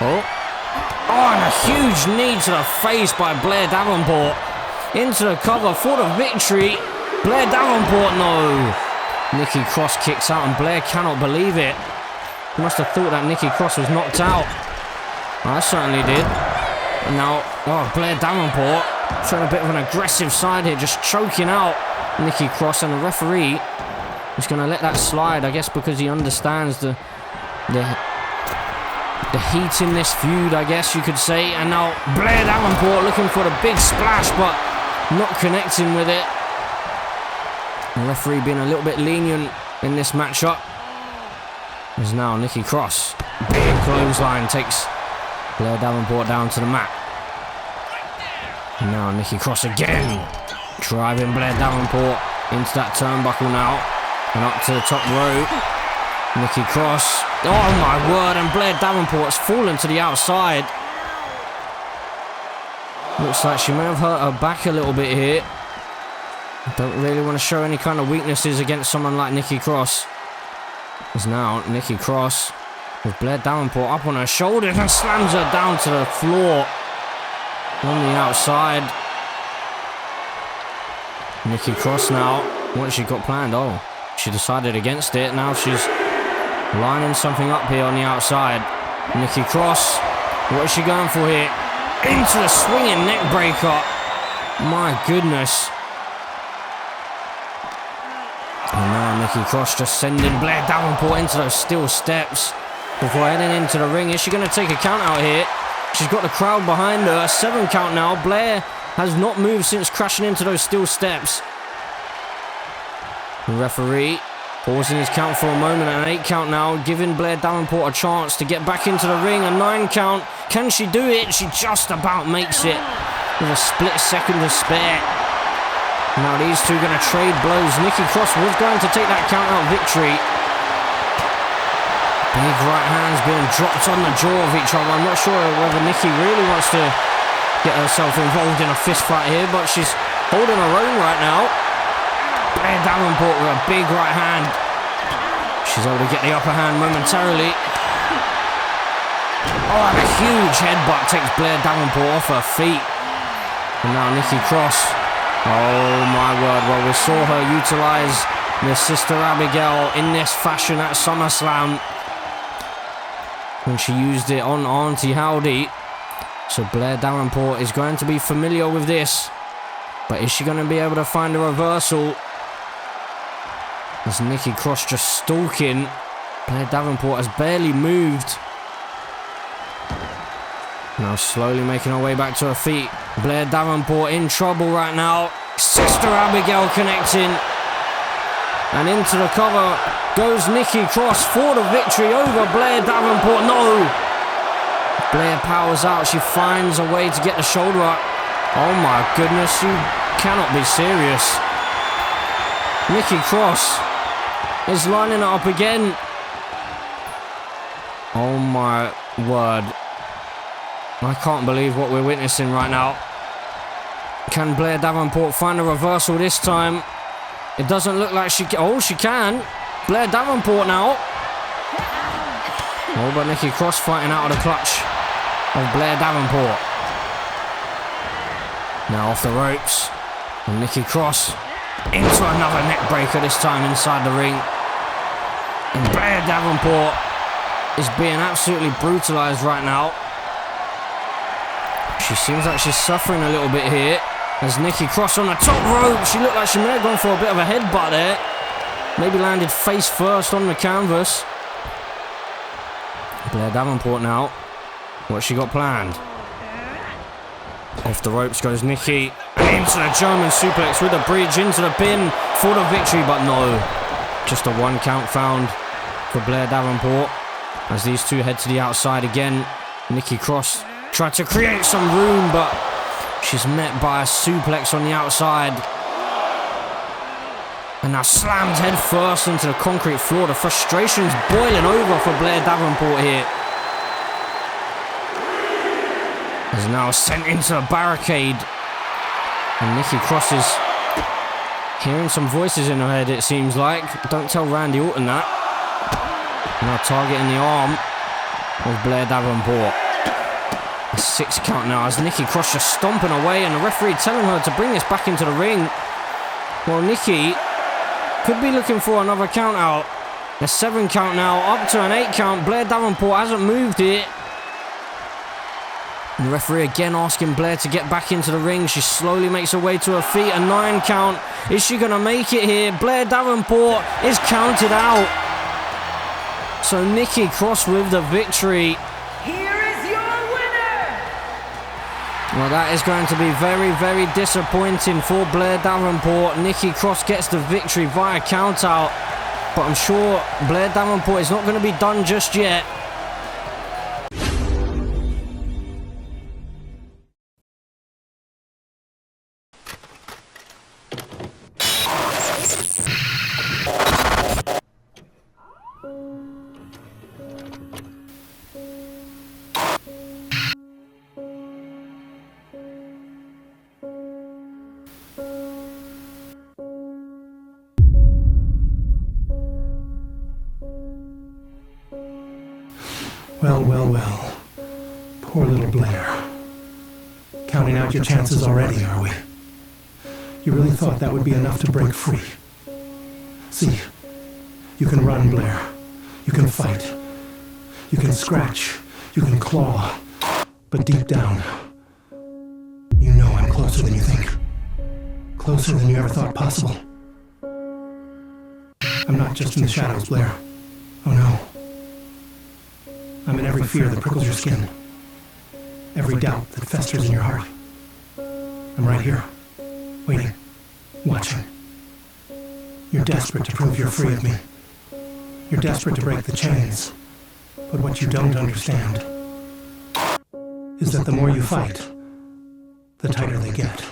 Oh, and a huge knee to the face by Blair Davenport. Into the cover for the victory. Blair Davenport, no. Nikki Cross kicks out, and Blair cannot believe it. He must have thought that Nikki Cross was knocked out. I certainly did. And now, Blair Davenport showing a bit of an aggressive side here, just choking out Nikki Cross, and the referee is going to let that slide, I guess, because he understands the heat in this feud, I guess you could say. And now Blair Davenport looking for the big splash, but not connecting with it. The referee being a little bit lenient in this matchup. As now Nikki Cross, big clothesline, takes Blair Davenport down to the mat. And now Nikki Cross again, driving Blair Davenport into that turnbuckle now. And up to the top rope. Nikki Cross. Oh my word, and Blair Davenport's fallen to the outside. Looks like she may have hurt her back a little bit here. Don't really want to show any kind of weaknesses against someone like Nikki Cross. As now Nikki Cross with Blair Davenport up on her shoulders and slams her down to the floor on the outside. Nikki Cross now, what has she got planned? Oh, she decided against it. Now she's lining something up here on the outside. Nikki Cross, what is she going for here? Into the swinging neck breaker. My goodness. And now Nikki Cross just sending Blair Davenport into those steel steps before heading into the ring. Is she going to take a count out here? She's got the crowd behind her. A 7 count now. Blair has not moved since crashing into those steel steps. The referee pausing his count for a moment. An 8 count now, giving Blair Davenport a chance to get back into the ring. A 9 count. Can she do it? She just about makes it with a split second to spare. Now these two going to trade blows. Nikki Cross was going to take that count out victory. Big right hands being dropped on the jaw of each other. I'm not sure whether Nikki really wants to get herself involved in a fist fight here, but she's holding her own right now. Blair Davenport with a big right hand. She's able to get the upper hand momentarily. Oh, and a huge headbutt takes Blair Davenport off her feet. And now Nikki Cross. Oh my word. Well, we saw her utilize the Sister Abigail in this fashion at SummerSlam when she used it on Auntie Howdy. So Blair Davenport is going to be familiar with this. But is she going to be able to find a reversal? As Nikki Cross just stalking. Blair Davenport has barely moved. Now slowly making her way back to her feet. Blair Davenport in trouble right now. Sister Abigail connecting. And into the cover goes Nikki Cross for the victory over Blair Davenport. No! Blair powers out. She finds a way to get the shoulder up. Oh my goodness, you cannot be serious. Nikki Cross is lining it up again. Oh my word. I can't believe what we're witnessing right now. Can Blair Davenport find a reversal this time? It doesn't look like she can. Oh, she can. Blair Davenport now. Oh, but Nikki Cross fighting out of the clutch of Blair Davenport. Now off the ropes. And Nikki Cross into another neck breaker, this time inside the ring. And Blair Davenport is being absolutely brutalized right now. She seems like she's suffering a little bit here. As Nikki Cross on the top rope. She looked like she may have gone for a bit of a headbutt there. Maybe landed face first on the canvas. Blair Davenport now. What's she got planned? Off the ropes goes Nikki. And into the German suplex with a bridge into the pin for the victory. But no. Just a 1 count found for Blair Davenport. As these two head to the outside again. Nikki Cross tried to create some room, but she's met by a suplex on the outside. And now slammed head first into the concrete floor. The frustration's boiling over for Blair Davenport here. Is now sent into a barricade. And Nikki Cross is hearing some voices in her head, it seems like. Don't tell Randy Orton that. Now targeting the arm of Blair Davenport. A 6 count now as Nikki Cross just stomping away and the referee telling her to bring this back into the ring. Well, Nikki could be looking for another count out. A 7 count now, up to an 8 count. Blair Davenport hasn't moved it. And the referee again asking Blair to get back into the ring. She slowly makes her way to her feet. A 9 count. Is she going to make it here? Blair Davenport is counted out. So Nikki Cross with the victory. Well, that is going to be very, very disappointing for Blair Davenport. Nikki Cross gets the victory via countout. But I'm sure Blair Davenport is not going to be done just yet. Well. Poor little Blair. Counting out your chances already, are we? You really thought that would be enough to break free? See, you can run, Blair. You can fight. You can scratch. You can claw. But deep down, you know I'm closer than you think. Closer than you ever thought possible. I'm not just in the shadows, Blair. Oh no. I'm in every fear that prickles your skin. Every doubt that festers in your heart. I'm right here, waiting, watching. You're desperate to prove you're free of me. You're desperate to break the chains. But what you don't understand is that the more you fight, the tighter they get.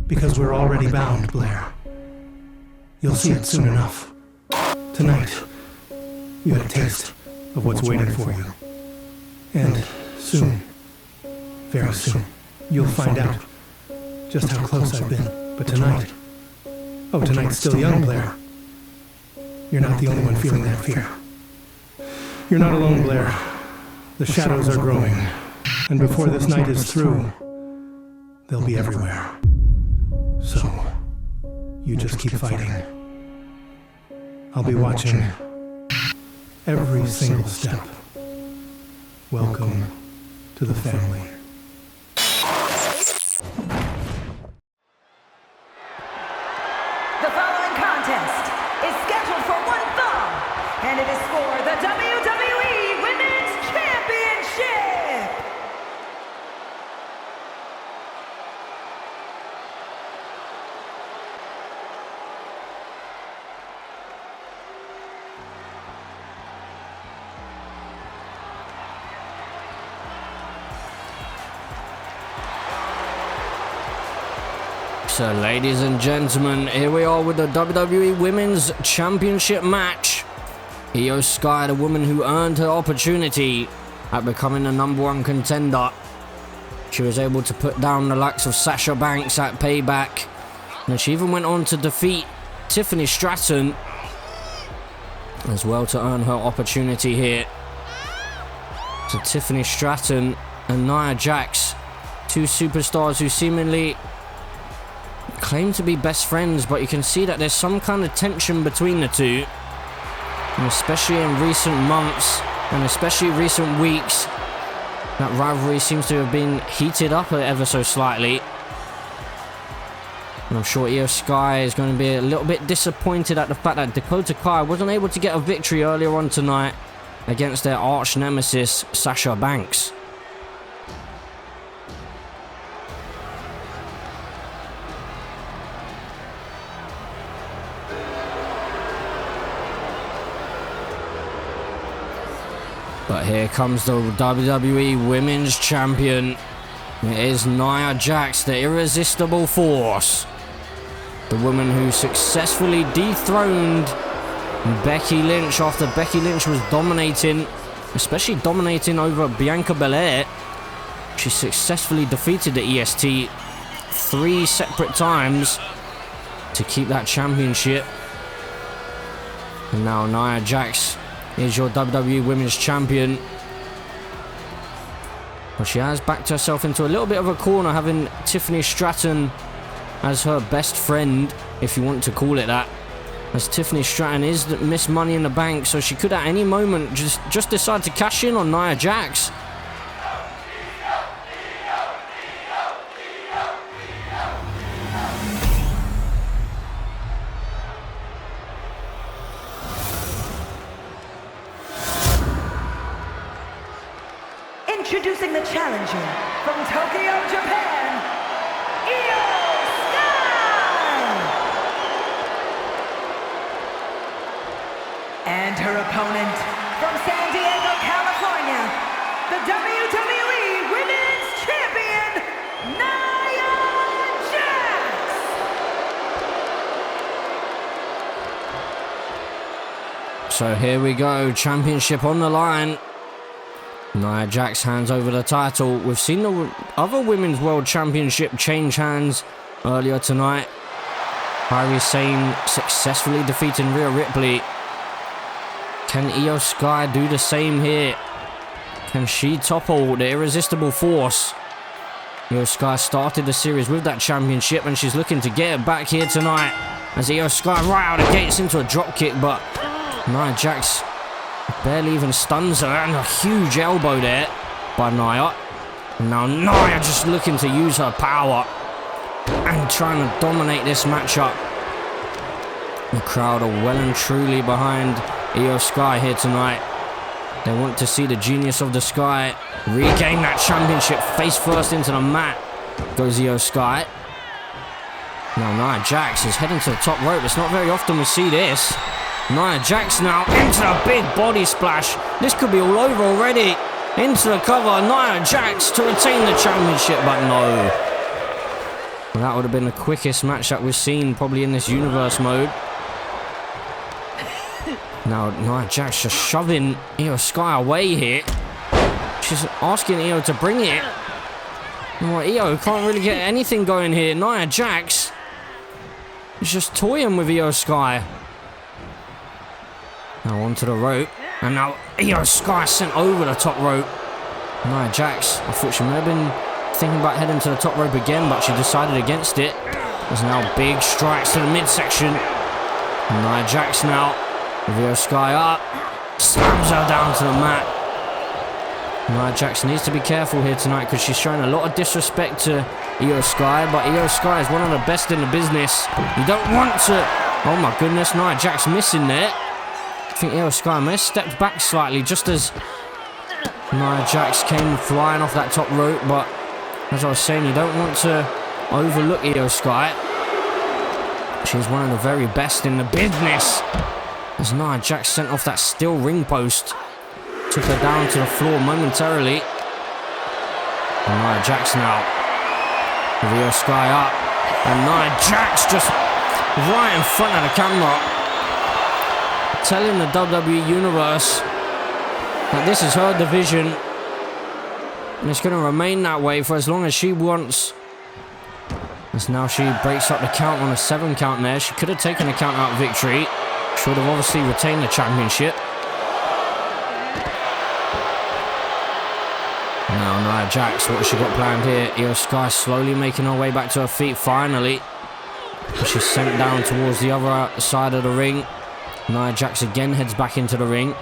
Because we're already bound, Blair. You'll see it soon enough. Tonight, you had a taste of what's waiting for you. And soon, very soon, you'll find out just how close I've been. But tonight, tonight's still young, Blair. You're not the only one feeling that fear. You're not alone, Blair. The shadows are growing. And before this night is through, They'll be everywhere. So, you just keep fighting. I'll be watching every single step. Welcome to the family. The following contest is scheduled for one fall, and it is for the WWE Women's Championship! So, ladies and gentlemen, here we are with the WWE Women's Championship match. Iyo Sky, the woman who earned her opportunity at becoming the #1 contender. She was able to put down the likes of Sasha Banks at Payback. And she even went on to defeat Tiffany Stratton as well to earn her opportunity here. So Tiffany Stratton and Nia Jax, two superstars who seemingly claim to be best friends, but you can see that there's some kind of tension between the two, and especially in recent months and especially recent weeks, that rivalry seems to have been heated up ever so slightly. And I'm sure Iyo Sky is going to be a little bit disappointed at the fact that Dakota wasn't able to get a victory earlier on tonight against their arch nemesis Sasha Banks. But here comes the WWE Women's Champion. It is Nia Jax, the irresistible force. The woman who successfully dethroned Becky Lynch after Becky Lynch was dominating, especially dominating over Bianca Belair. She successfully defeated the EST 3 separate times to keep that championship. And now Nia Jax is your WWE Women's Champion. Well, she has backed herself into a little bit of a corner, having Tiffany Stratton as her best friend, if you want to call it that. As Tiffany Stratton is Miss Money in the Bank, so she could at any moment just decide to cash in on Nia Jax. Introducing the challenger from Tokyo, Japan, Iyo Sky! And her opponent from San Diego, California, the WWE Women's Champion, Nia Jax! So here we go, championship on the line. Nia Jax hands over the title. We've seen the other Women's World Championship change hands earlier tonight. Kairi Sane successfully defeating Rhea Ripley. Can Iyo Sky do the same here? Can she topple the irresistible force? Iyo Sky started the series with that championship, and she's looking to get it back here tonight. As Iyo Sky right out of the gates into a dropkick, but Nia Jax barely even stuns her, and a huge elbow there by Nia. And now Nia just looking to use her power and trying to dominate this matchup. The crowd are well and truly behind Iyo Sky here tonight. They want to see the genius of the Sky regain that championship face first into the mat. Goes Iyo Sky. Now Nia Jax is heading to the top rope. It's not very often we see this. Nia Jax now into a big body splash. This could be all over already. Into the cover, Nia Jax to retain the championship, but no. Well, that would have been the quickest match that we've seen probably in this universe mode. Now Nia Jax just shoving Iyo Sky away here. She's asking Iyo to bring it. Well, Iyo can't really get anything going here. Nia Jax is just toying with Iyo Sky. Now onto the rope, and now Iyo Sky sent over the top rope. Nia Jax, I thought she may have been thinking about heading to the top rope again, but she decided against it. There's now big strikes to the midsection. Nia Jax now. With Iyo Sky up. Slams her down to the mat. Nia Jax needs to be careful here tonight because she's showing a lot of disrespect to Iyo Sky, but Iyo Sky is one of the best in the business. You don't want to... Oh my goodness, Nia Jax missing there. I think Iyo Sky may have stepped back slightly just as Nia Jax came flying off that top rope, but as I was saying, you don't want to overlook Iyo Sky. She's one of the very best in the business. As Nia Jax sent off that steel ring post, took her down to the floor momentarily. And Nia Jax now with Iyo Sky up, and Nia Jax just right in front of the camera, telling the WWE Universe that this is her division and it's going to remain that way for as long as she wants. As now she breaks up the count on a 7 count there. She could have taken a count out victory. Should have obviously retained the championship. Now Nia Jax, what has she got planned here? Iyo Sky slowly making her way back to her feet finally. She's sent down towards the other side of the ring. Nia Jax again heads back into the ring.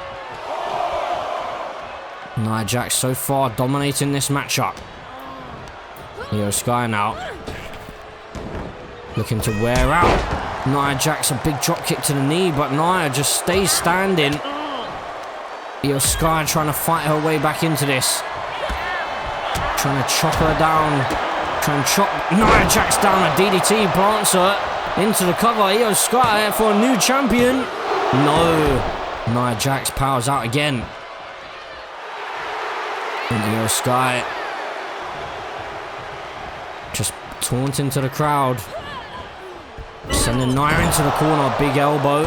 Nia Jax so far dominating this matchup. Iyo Sky now looking to wear out Nia Jax. A big drop kick to the knee, but Nia just stays standing. Iyo Sky trying to fight her way back into this. Trying to chop her down. Trying to chop Nia Jax down. A DDT plants her into the cover. Iyo Sky for a new champion. No. Nia Jax powers out again. And Iyo Sky just taunting to the crowd. Sending Nia into the corner. Big elbow.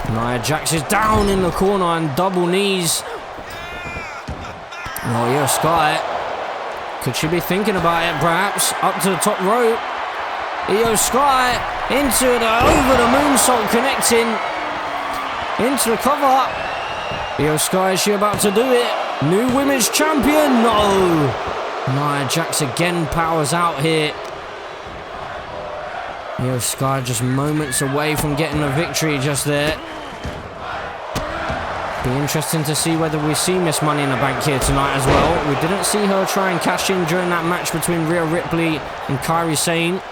Nia Jax is down in the corner and double knees. Oh, Iyo Sky. Could she be thinking about it, perhaps? Up to the top rope. Iyo Sky into the over the moonsault, connecting into the cover. Iyo Sky, is she about to do it? New women's champion? No. Nia Jax again powers out here. Iyo Sky just moments away from getting the victory just there. Be interesting to see whether we see Miss Money in the Bank here tonight as well. We didn't see her try and cash in during that match between Rhea Ripley and Kairi Sane.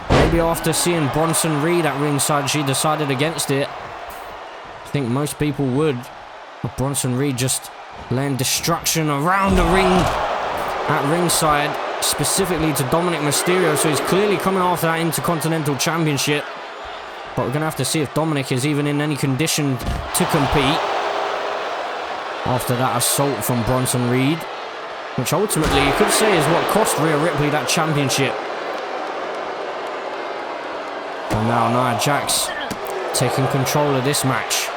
Maybe after seeing Bronson Reed at ringside, she decided against it. I think most people would. But Bronson Reed just laying destruction around the ring at ringside, specifically to Dominic Mysterio. So he's clearly coming after that Intercontinental Championship. But we're going to have to see if Dominic is even in any condition to compete after that assault from Bronson Reed, which ultimately you could say is what cost Rhea Ripley that championship. And now Nia Jax taking control of this match.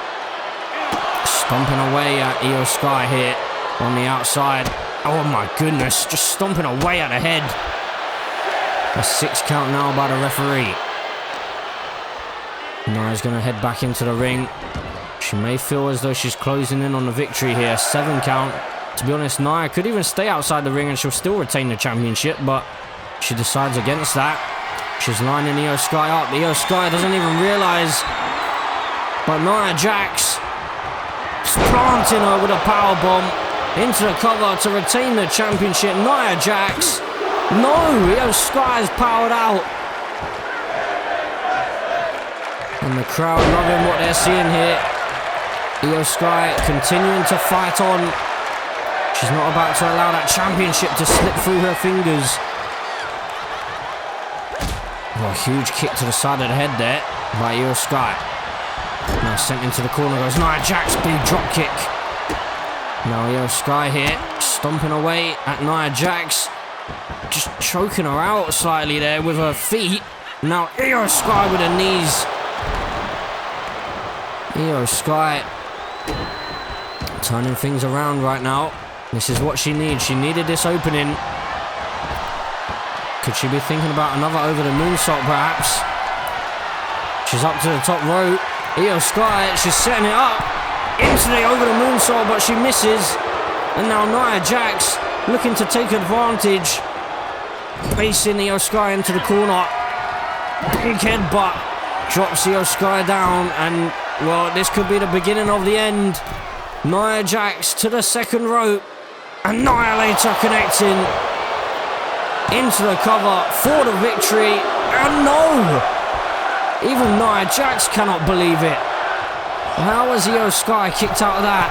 Stomping away at Iyo Sky here on the outside. Oh my goodness, just stomping away at the head. A 6 count now by the referee. Nia's going to head back into the ring. She may feel as though she's closing in on the victory here. 7 count. To be honest, Nia could even stay outside the ring and she'll still retain the championship, but she decides against that. She's lining Iyo Sky up. Iyo Sky doesn't even realise. But Nia Jax planting her with a powerbomb into the cover to retain the championship. Nia Jax. No, Iyo Sky is powered out. And the crowd loving what they're seeing here. Iyo Sky continuing to fight on. She's not about to allow that championship to slip through her fingers. Oh, a huge kick to the side of the head there by Iyo Sky. Now sent into the corner goes Nia Jax, big drop kick. Now Iyo Sky here, stomping away at Nia Jax. Just choking her out slightly there with her feet. Now Iyo Sky with her knees. Iyo Sky turning things around right now. This is what she needs. She needed this opening. Could she be thinking about another over the moonsault perhaps? She's up to the top rope. Iyo Sky, she's setting it up into the over the moonsault, but she misses. And now Nia Jax looking to take advantage. Facing Iyo Sky into the corner. Big headbutt. Drops Iyo Sky down, and, well, this could be the beginning of the end. Nia Jax to the second rope. Annihilator connecting. Into the cover for the victory. And no! Even Nia Jax cannot believe it. How was Iyo Sky kicked out of that?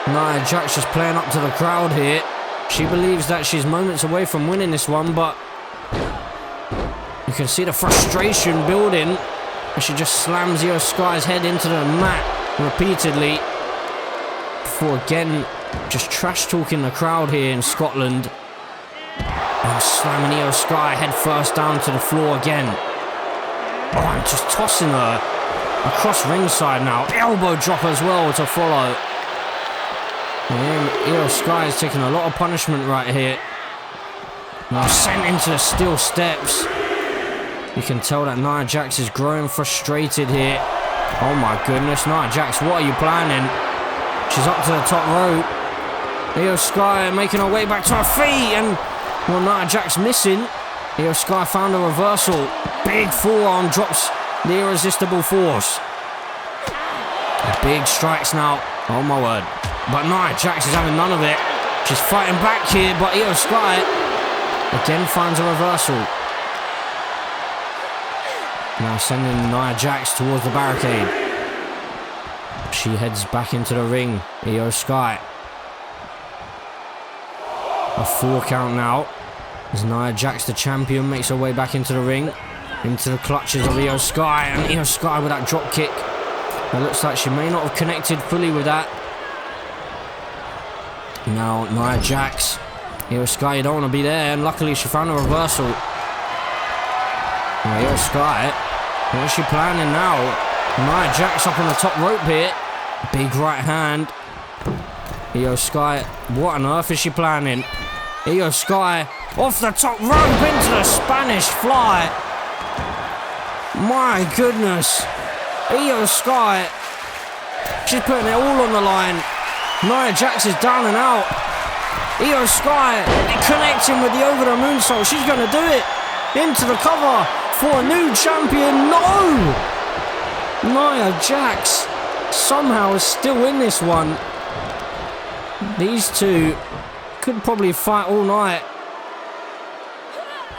Nia Jax just playing up to the crowd here. She believes that she's moments away from winning this one, but you can see the frustration building as she just slams Iyo Sky's head into the mat repeatedly. Before again, just trash talking the crowd here in Scotland. And slamming Iyo Sky head first down to the floor again. Oh, and just tossing her across ringside now. Elbow drop as well to follow. And Iyo Sky is taking a lot of punishment right here. Now sent into the steel steps. You can tell that Nia Jax is growing frustrated here. Oh my goodness, Nia Jax, what are you planning? She's up to the top rope. Iyo Sky making her way back to her feet, and, well, Nia Jax missing. Iyo Sky found a reversal. Big forearm drops the irresistible force. Big strikes now. Oh my word. But Nia Jax is having none of it. She's fighting back here, but Iyo Sky again finds a reversal. Now sending Nia Jax towards the barricade. She heads back into the ring. Iyo Sky. A 4 count now. As Nia Jax, the champion, makes her way back into the ring. Into the clutches of Iyo Sky. And Iyo Sky with that drop kick. It looks like she may not have connected fully with that. Now Nia Jax. Iyo Sky, you don't want to be there. And luckily she found a reversal. Now Iyo Sky. What is she planning now? Nia Jax up on the top rope here. Big right hand. Iyo Sky, what on earth is she planning? Iyo Sky off the top rope into the Spanish fly. My goodness. Iyo Sky. She's putting it all on the line. Nia Jax is down and out. Iyo Sky connecting with the over the moonsault. She's going to do it. Into the cover for a new champion. No! Nia Jax somehow is still in this one. These two could probably fight all night.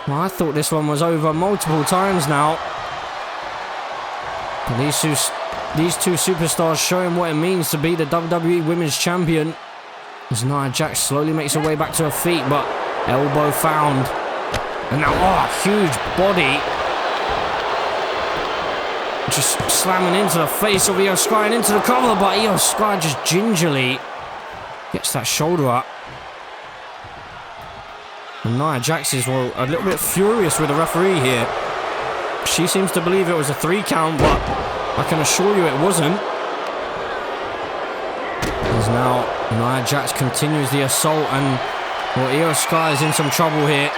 Well, I thought this one was over multiple times now. But these two superstars showing what it means to be the WWE Women's Champion. As Nia Jax slowly makes her way back to her feet, but elbow found. And now, oh, huge body. Just slamming into the face of Iyo Sky and into the cover, but Iyo Sky just gingerly gets that shoulder up. And Nia Jax is, well, a little bit furious with the referee here. She seems to believe it was a 3 count, but I can assure you it wasn't. As now Nia Jax continues the assault, and, well, Iyo Sky is in some trouble here.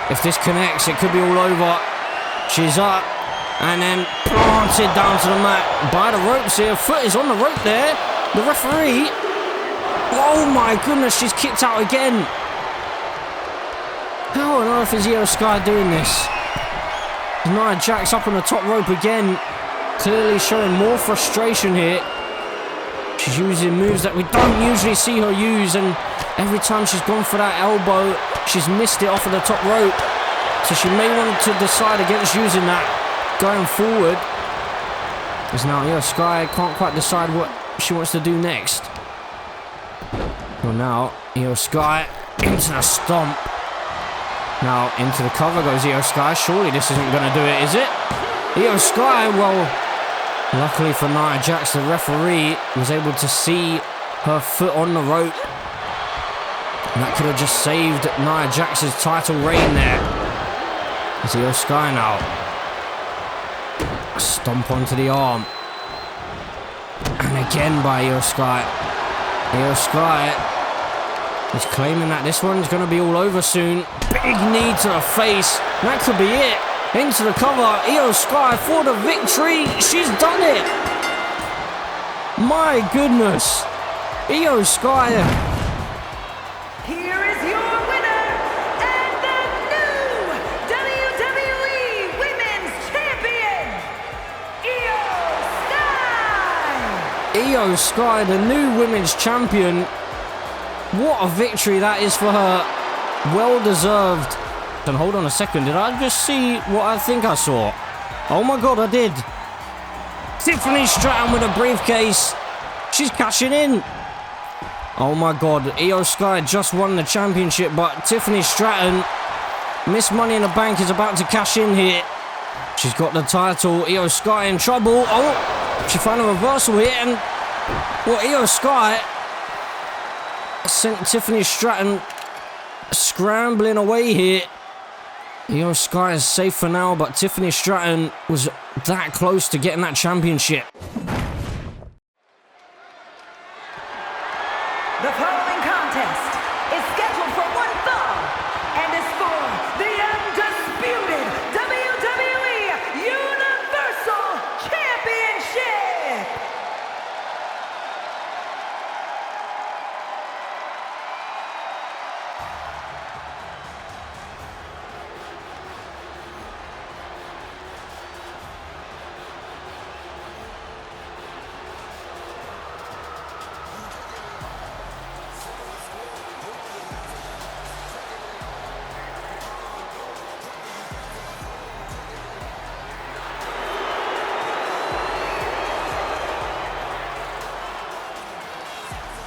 If this connects, it could be all over. She's up. And then planted down to the mat by the ropes here. Foot is on the rope there. The referee. Oh my goodness, she's kicked out again. How on earth is Iyo Sky doing this? Nia Jax up on the top rope again. Clearly showing more frustration here. She's using moves that we don't usually see her use. And every time she's gone for that elbow, she's missed it off of the top rope. So she may want to decide against using that going forward. As now Iyo Sky can't quite decide what she wants to do next. Well, now Iyo Sky into the stomp. Now into the cover goes Iyo Sky. Surely this isn't going to do it, is it? Iyo Sky, well, luckily for Nia Jax, the referee was able to see her foot on the rope. And that could have just saved Nia Jax's title reign there. It's Iyo Sky now. Stomp onto the arm. And again by Iyo Sky. Iyo Sky is claiming that this one's going to be all over soon. Big knee to the face. That could be it. Into the cover. Iyo Sky for the victory. She's done it. My goodness. Iyo Sky Iyo Sky, the new women's champion. What a victory that is for her. Well deserved. And hold on a second, did I just see what I think I saw? Oh my god, I did. Tiffany Stratton with a briefcase. She's cashing in. Oh my god, Iyo Sky just won the championship, but Tiffany Stratton, Miss Money in the Bank, is about to cash in here. She's got the title. Iyo Sky in trouble. Oh, she found a reversal here, and well, Iyo Sky sent Tiffany Stratton scrambling away here. Iyo Sky is safe for now, but Tiffany Stratton was that close to getting that championship. The following contest is scheduled for one fall and is for the undisputed WWE Universal Championship.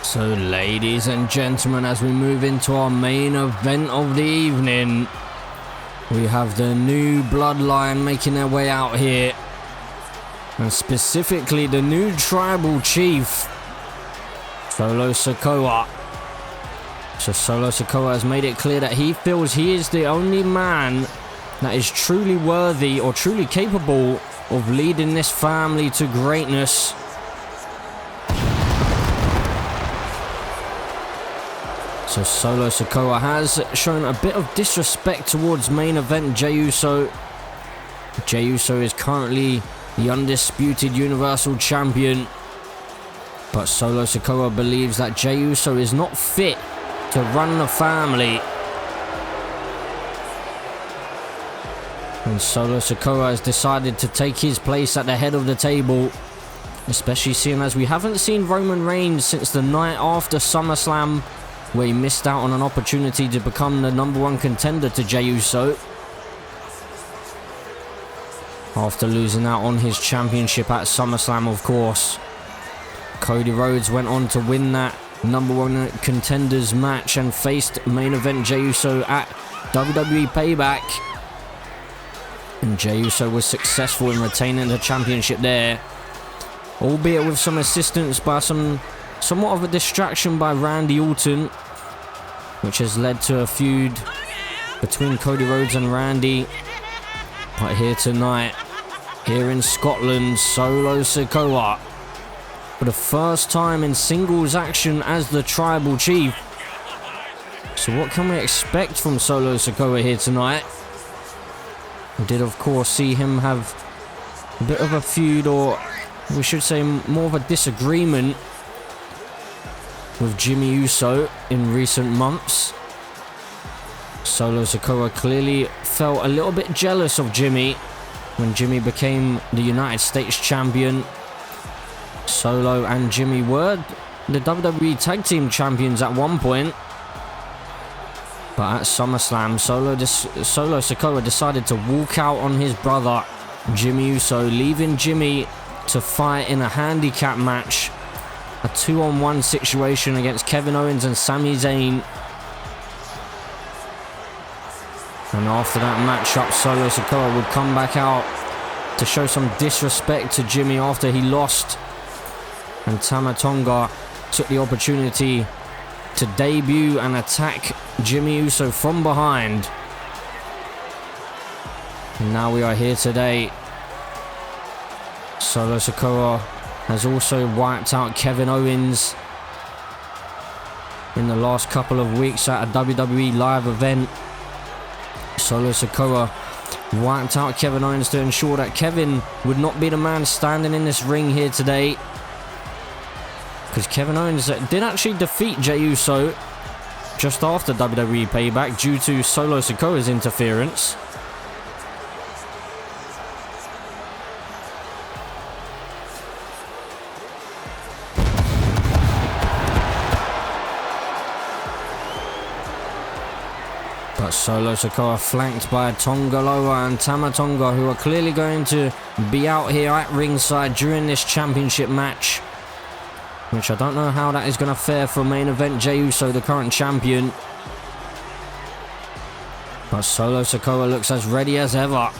So, ladies and gentlemen, as we move into our main event of the evening, we have the new bloodline making their way out here. And specifically the new tribal chief, Solo Sikoa. So Solo Sikoa has made it clear that he feels he is the only man that is truly worthy or truly capable of leading this family to greatness. So Solo Sikoa has shown a bit of disrespect towards main event Jey Uso. Jey Uso is currently the undisputed Universal Champion, but Solo Sikoa believes that Jey Uso is not fit to run the family. And Solo Sikoa has decided to take his place at the head of the table, especially seeing as we haven't seen Roman Reigns since the night after SummerSlam, where he missed out on an opportunity to become the #1 contender to Jey Uso after losing out on his championship at SummerSlam, of course. Cody Rhodes went on to win that #1 contenders match and faced main event Jey Uso at WWE Payback, and Jey Uso was successful in retaining the championship there, albeit with some assistance by somewhat of a distraction by Randy Orton, which has led to a feud between Cody Rhodes and Randy. But here tonight, here in Scotland, Solo Sikoa, for the first time in singles action as the tribal chief. So what can we expect from Solo Sikoa here tonight? We did of course see him have a bit of a feud, or we should say more of a disagreement, with Jimmy Uso in recent months. Solo Sikoa clearly felt a little bit jealous of Jimmy when Jimmy became the United States Champion. Solo and Jimmy were the WWE Tag Team Champions at one point, but at SummerSlam, Solo Sikoa decided to walk out on his brother Jimmy Uso, leaving Jimmy to fight in a handicap match, a 2-on-1 situation against Kevin Owens and Sami Zayn. And after that matchup, Solo Sikoa would come back out to show some disrespect to Jimmy after he lost, and Tama Tonga took the opportunity to debut and attack Jimmy Uso from behind. And now we are here today. Solo Sikoa has also wiped out Kevin Owens in the last couple of weeks at a WWE live event. Solo Sikoa wiped out Kevin Owens to ensure that Kevin would not be the man standing in this ring here today, because Kevin Owens did actually defeat Jey Uso just after WWE Payback due to Solo Sikoa's interference. Solo Sikoa flanked by Tongaloa and Tama Tonga, who are clearly going to be out here at ringside during this championship match. Which I don't know how that is going to fare for main event Jey Uso, the current champion. But Solo Sikoa looks as ready as ever.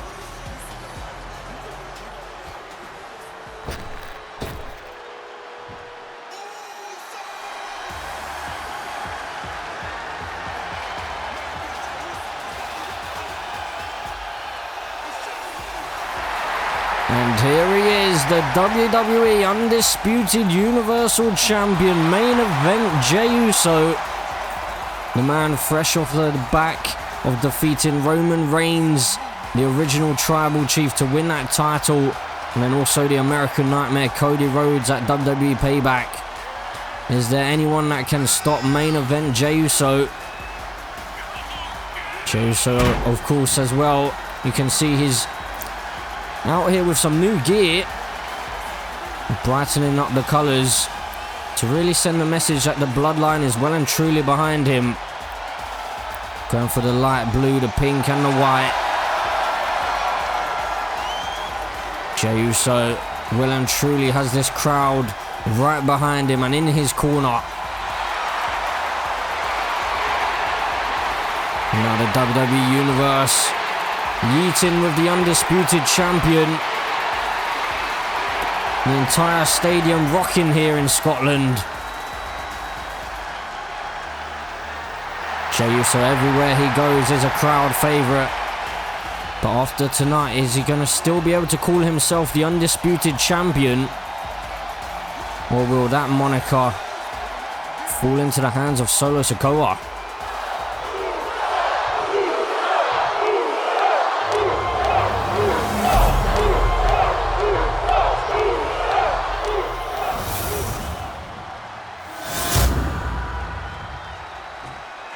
And here he is, the WWE Undisputed Universal Champion, main event Jey Uso. The man fresh off the back of defeating Roman Reigns, the original tribal chief, to win that title. And then also the American Nightmare Cody Rhodes at WWE Payback. Is there anyone that can stop main event Jey Uso? Jey Uso, of course, as well. You can see he's out here with some new gear, brightening up the colours to really send the message that the bloodline is well and truly behind him. Going for the light blue, the pink and the white. Jey Uso well and truly has this crowd right behind him and in his corner. And now the WWE Universe yeeting with the undisputed champion. The entire stadium rocking here in Scotland. Jey Uso, everywhere he goes, is a crowd favourite. But after tonight, is he going to still be able to call himself the undisputed champion? Or will that moniker fall into the hands of Solo Sikoa?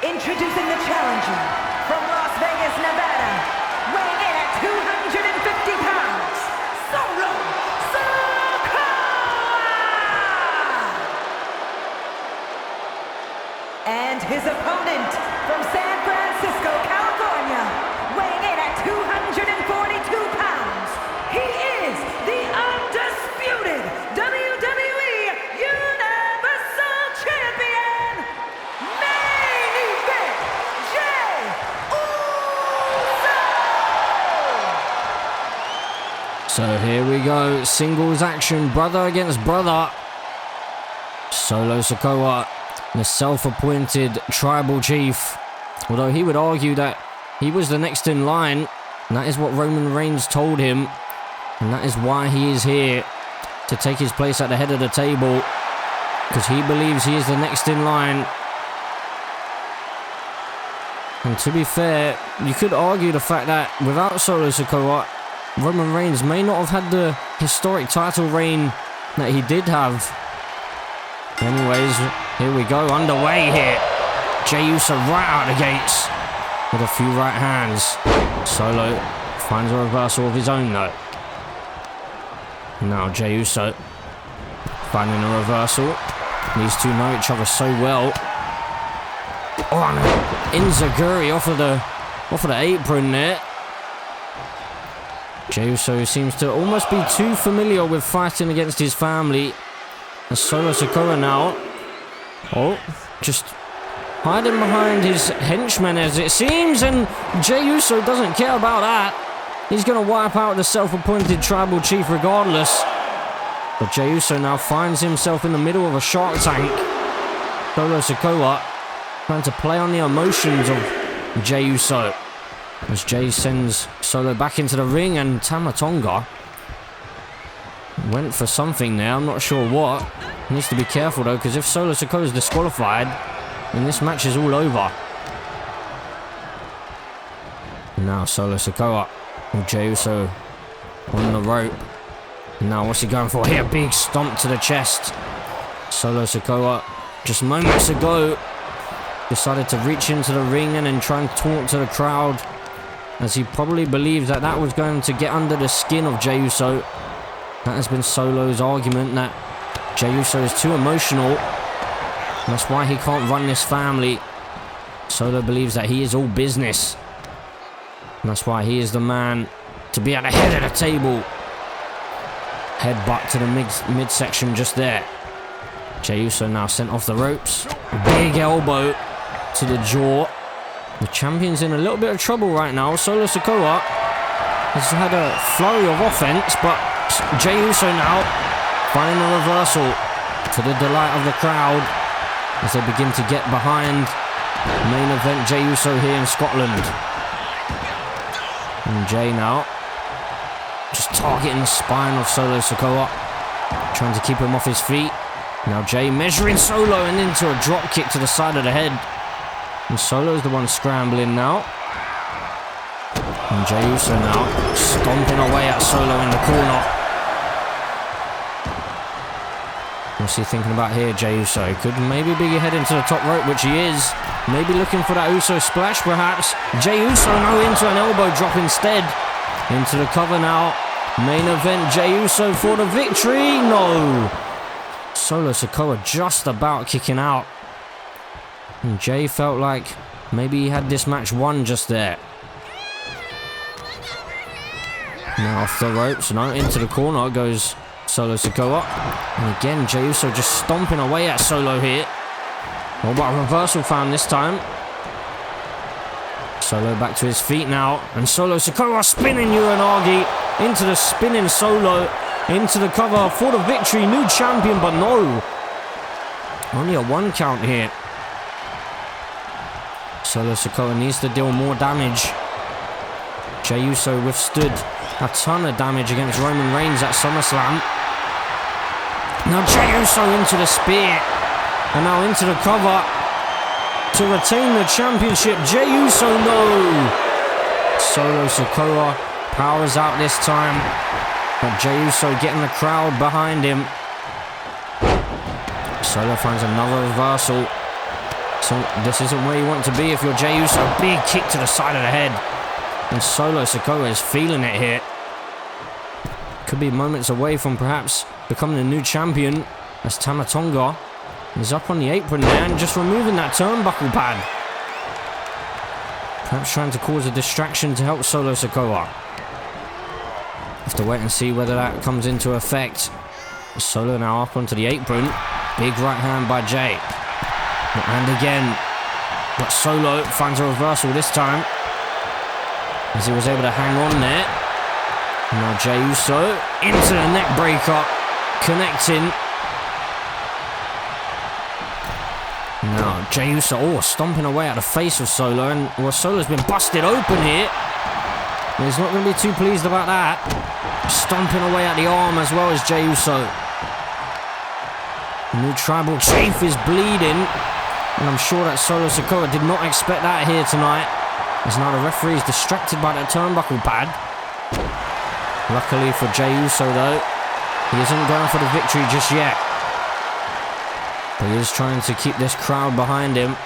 Introducing the challenger from Las Vegas, Nevada, weighing in at 250 pounds, Solo Sikoa! And his opponent from San Francisco, California, weighing in at 242 pounds, he is the undisputed WWE Universal Champion, main event Jey Uso! So here we go, singles action, brother against brother. Solo Sikoa, the self-appointed tribal chief, although he would argue that he was the next in line, and that is what Roman Reigns told him, and that is why he is here, to take his place at the head of the table, because he believes he is the next in line. And to be fair, you could argue the fact that without Solo Sikoa, Roman Reigns may not have had the historic title reign that he did have. Anyways, here we go, underway here. Jey Uso right out the gates with a few right hands. Solo finds a reversal of his own though. Now Jey Uso finding a reversal. These two know each other so well. Oh, and an Inzaguri off of the apron there. Jey Uso seems to almost be too familiar with fighting against his family. And Solo Sikoa now, just hiding behind his henchmen as it seems, and Jey Uso doesn't care about that. He's going to wipe out the self-appointed tribal chief regardless. But Jey Uso now finds himself in the middle of a shark tank. Solo Sikoa trying to play on the emotions of Jey Uso. As Jey sends Solo back into the ring, and Tama Tonga went for something there, I'm not sure what. He needs to be careful though, because if Solo Sikoa is disqualified, then this match is all over. Now Solo Sikoa with Jey Uso on the rope. Now what's he going for here? Big stomp to the chest. Solo Sikoa just moments ago decided to reach into the ring and then try and talk to the crowd, as he probably believed that that was going to get under the skin of Jey Uso. That has been Solo's argument, that Jey Uso is too emotional. That's why he can't run this family. Solo believes that he is all business. And that's why he is the man to be at the head of the table. Headbutt to the midsection just there. Jey Uso now sent off the ropes. Big elbow to the jaw. The champion's in a little bit of trouble right now. Solo Sikoa has had a flurry of offense, but Jey Uso now finding a reversal to the delight of the crowd as they begin to get behind main event Jey Uso here in Scotland. And Jey now just targeting the spine of Solo Sikoa, trying to keep him off his feet. Now Jey measuring Solo and into a drop kick to the side of the head. And Solo's the one scrambling now. And Jey Uso now stomping away at Solo in the corner. What's he thinking about here, Jey Uso? Could maybe be heading to the top rope, which he is. Maybe looking for that Uso splash, perhaps. Jey Uso now into an elbow drop instead. Into the cover now. Main event, Jey Uso for the victory. No. Solo Sikoa just about kicking out. And Jey felt like maybe he had this match won just there. Now off the ropes, now into the corner goes Solo Sikoa. And again, Jey Uso just stomping away at Solo here. What about a reversal found this time? Solo back to his feet now. And Solo Sikoa spinning Uranagi into the spinning Solo. Into the cover for the victory. New champion, but no. Only a 1 count here. Solo Sikoa needs to deal more damage. Jey Uso withstood a ton of damage against Roman Reigns at SummerSlam. Now Jey Uso into the spear. And now into the cover to retain the championship. Jey Uso, no! Solo Sikoa powers out this time. But Jey Uso getting the crowd behind him. Solo finds another reversal. So this isn't where you want to be if you're Jey Uso. Big kick to the side of the head. And Solo Sikoa is feeling it here. Could be moments away from perhaps becoming a new champion as Tama Tonga is up on the apron there and just removing that turnbuckle pad. Perhaps trying to cause a distraction to help Solo Sikoa. Have to wait and see whether that comes into effect. Solo now up onto the apron. Big right hand by Jey. And again. But Solo finds a reversal this time, as he was able to hang on there. Now Jey Uso into the neck breaker. Connecting. Now Jey Uso stomping away at the face of Solo. And well, Solo's been busted open here. And he's not going to be too pleased about that. Stomping away at the arm as well as Jey Uso. New tribal chief is bleeding. And I'm sure that Solo Sikoa did not expect that here tonight. As now the referee is distracted by that turnbuckle pad. Luckily for Jey Uso though, he isn't going for the victory just yet. But he is trying to keep this crowd behind him.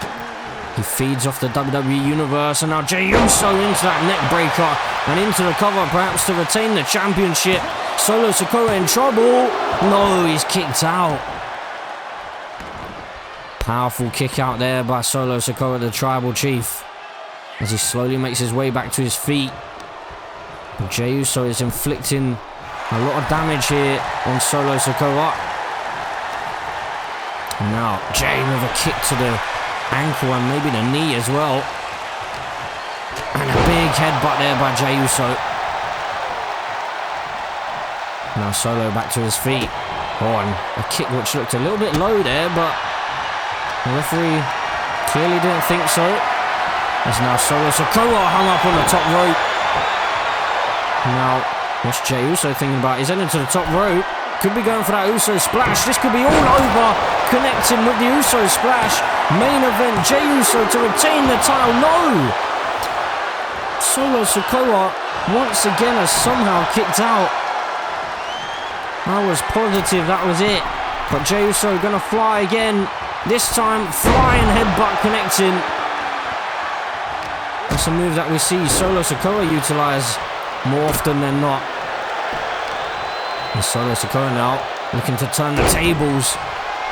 He feeds off the WWE Universe, and now Jey Uso into that neck breaker and into the cover perhaps to retain the championship. Solo Sikoa in trouble. No, he's kicked out. Powerful kick out there by Solo Sikoa, the tribal chief, as he slowly makes his way back to his feet. But Jey Uso is inflicting a lot of damage here on Solo Sikoa. Now Jey with a kick to the ankle and maybe the knee as well. And a big headbutt there by Jey Uso. Now Solo back to his feet. Oh, and a kick which looked a little bit low there, but the referee clearly didn't think so. As now Solo Sikoa hung up on the top rope. Now, what's Jey Uso thinking about? He's heading to the top rope. Could be going for that Uso splash. This could be all over. Connecting with the Uso splash. Main event, Jey Uso to retain the title. No! Solo Sikoa once again has somehow kicked out. I was positive that was it. But Jey Uso gonna fly again. This time, flying headbutt connecting. That's a move that we see Solo Sikoa utilise more often than not. And Solo Sikoa now looking to turn the tables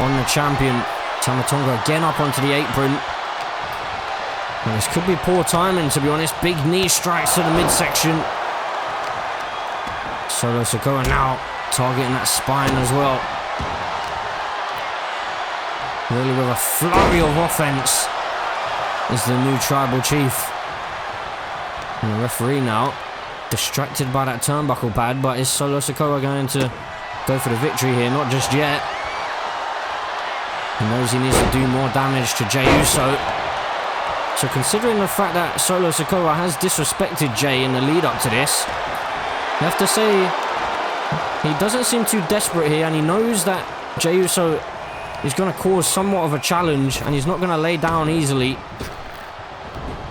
on the champion. Tama Tonga again up onto the apron. And this could be poor timing, to be honest. Big knee strikes to the midsection. Solo Sikoa now targeting that spine as well. Really with a flurry of offense is the new tribal chief. And the referee now distracted by that turnbuckle pad, but is Solo Sikoa going to go for the victory here? Not just yet. He knows he needs to do more damage to Jey Uso. So considering the fact that Solo Sikoa has disrespected Jey in the lead up to this, you have to say he doesn't seem too desperate here, and he knows that Jey Uso is going to cause somewhat of a challenge, and he's not going to lay down easily.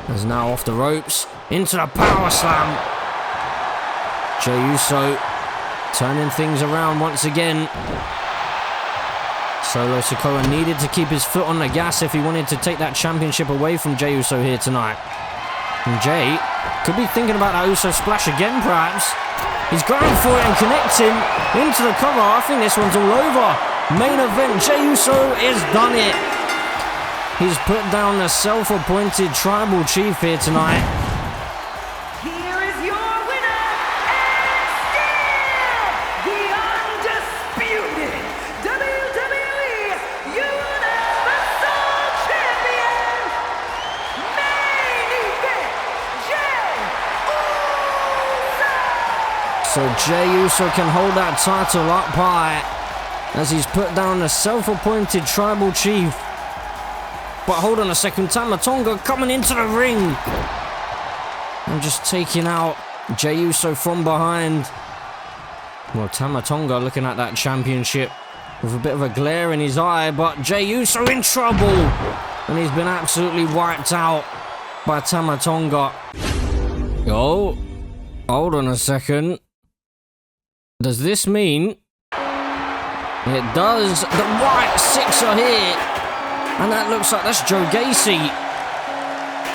He's now off the ropes into the power slam. Jey Uso turning things around once again. Solo Sikoa needed to keep his foot on the gas if he wanted to take that championship away from Jey Uso here tonight. And Jey could be thinking about that Uso splash again, perhaps. He's going for it and connecting into the cover. I think this one's all over. Main event, Jey Uso has done it. He's put down the self-appointed tribal chief here tonight. Here is your winner, and still the undisputed WWE Universal Champion, main event, Jey Uso. So Jey Uso can hold that title up high as he's put down the self-appointed tribal chief. But hold on a second, Tama Tonga coming into the ring and just taking out Jey Uso from behind. Well, Tama Tonga looking at that championship with a bit of a glare in his eye, but Jey Uso in trouble, and he's been absolutely wiped out by Tama Tonga. Oh, hold on a second. Does this mean... It does. The White Six are here. And that looks like that's Joe Gacy.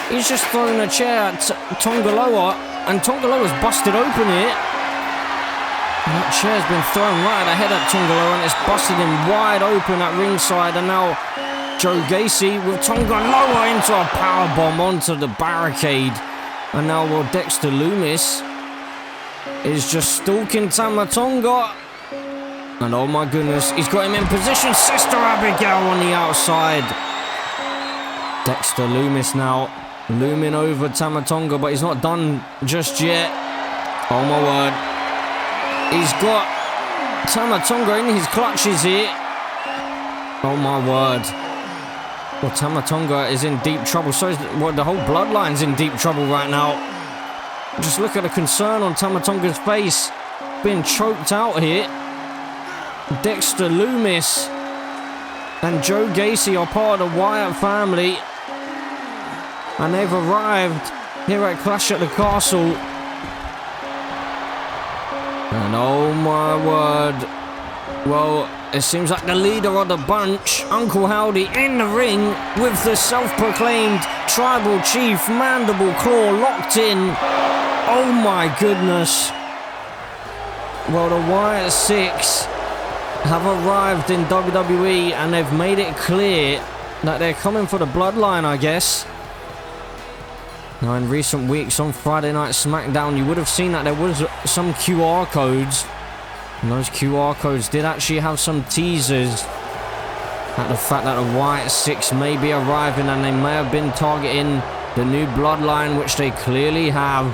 He's just throwing a chair at Tongaloa. And Tongaloa's busted open here. And that chair's been thrown right ahead at Tongaloa, and it's busted him wide open at ringside. And now Joe Gacy with Tongaloa into a powerbomb onto the barricade. And now Dexter Lumis is just stalking Tama Tonga. And oh my goodness, he's got him in position. Sister Abigail on the outside. Dexter Lumis now looming over Tama Tonga, but he's not done just yet. Oh my word. He's got Tama Tonga in his clutches here. Oh my word. Well, Tama Tonga is in deep trouble. So is the whole bloodline's in deep trouble right now. Just look at the concern on Tama Tonga's face. Being choked out here. Dexter Lumis and Joe Gacy are part of the Wyatt family, and they've arrived here at Clash at the Castle. And oh my word, well, it seems like the leader of the bunch, Uncle Howdy, in the ring with the self-proclaimed tribal chief, Mandible Claw, locked in. Oh my goodness. Well, the Wyatt Six have arrived in WWE, and they've made it clear that they're coming for the bloodline, I guess. Now, in recent weeks on Friday Night SmackDown, you would have seen that there was some QR codes, and those QR codes did actually have some teasers at the fact that the Wyatt Six may be arriving, and they may have been targeting the new bloodline, which they clearly have.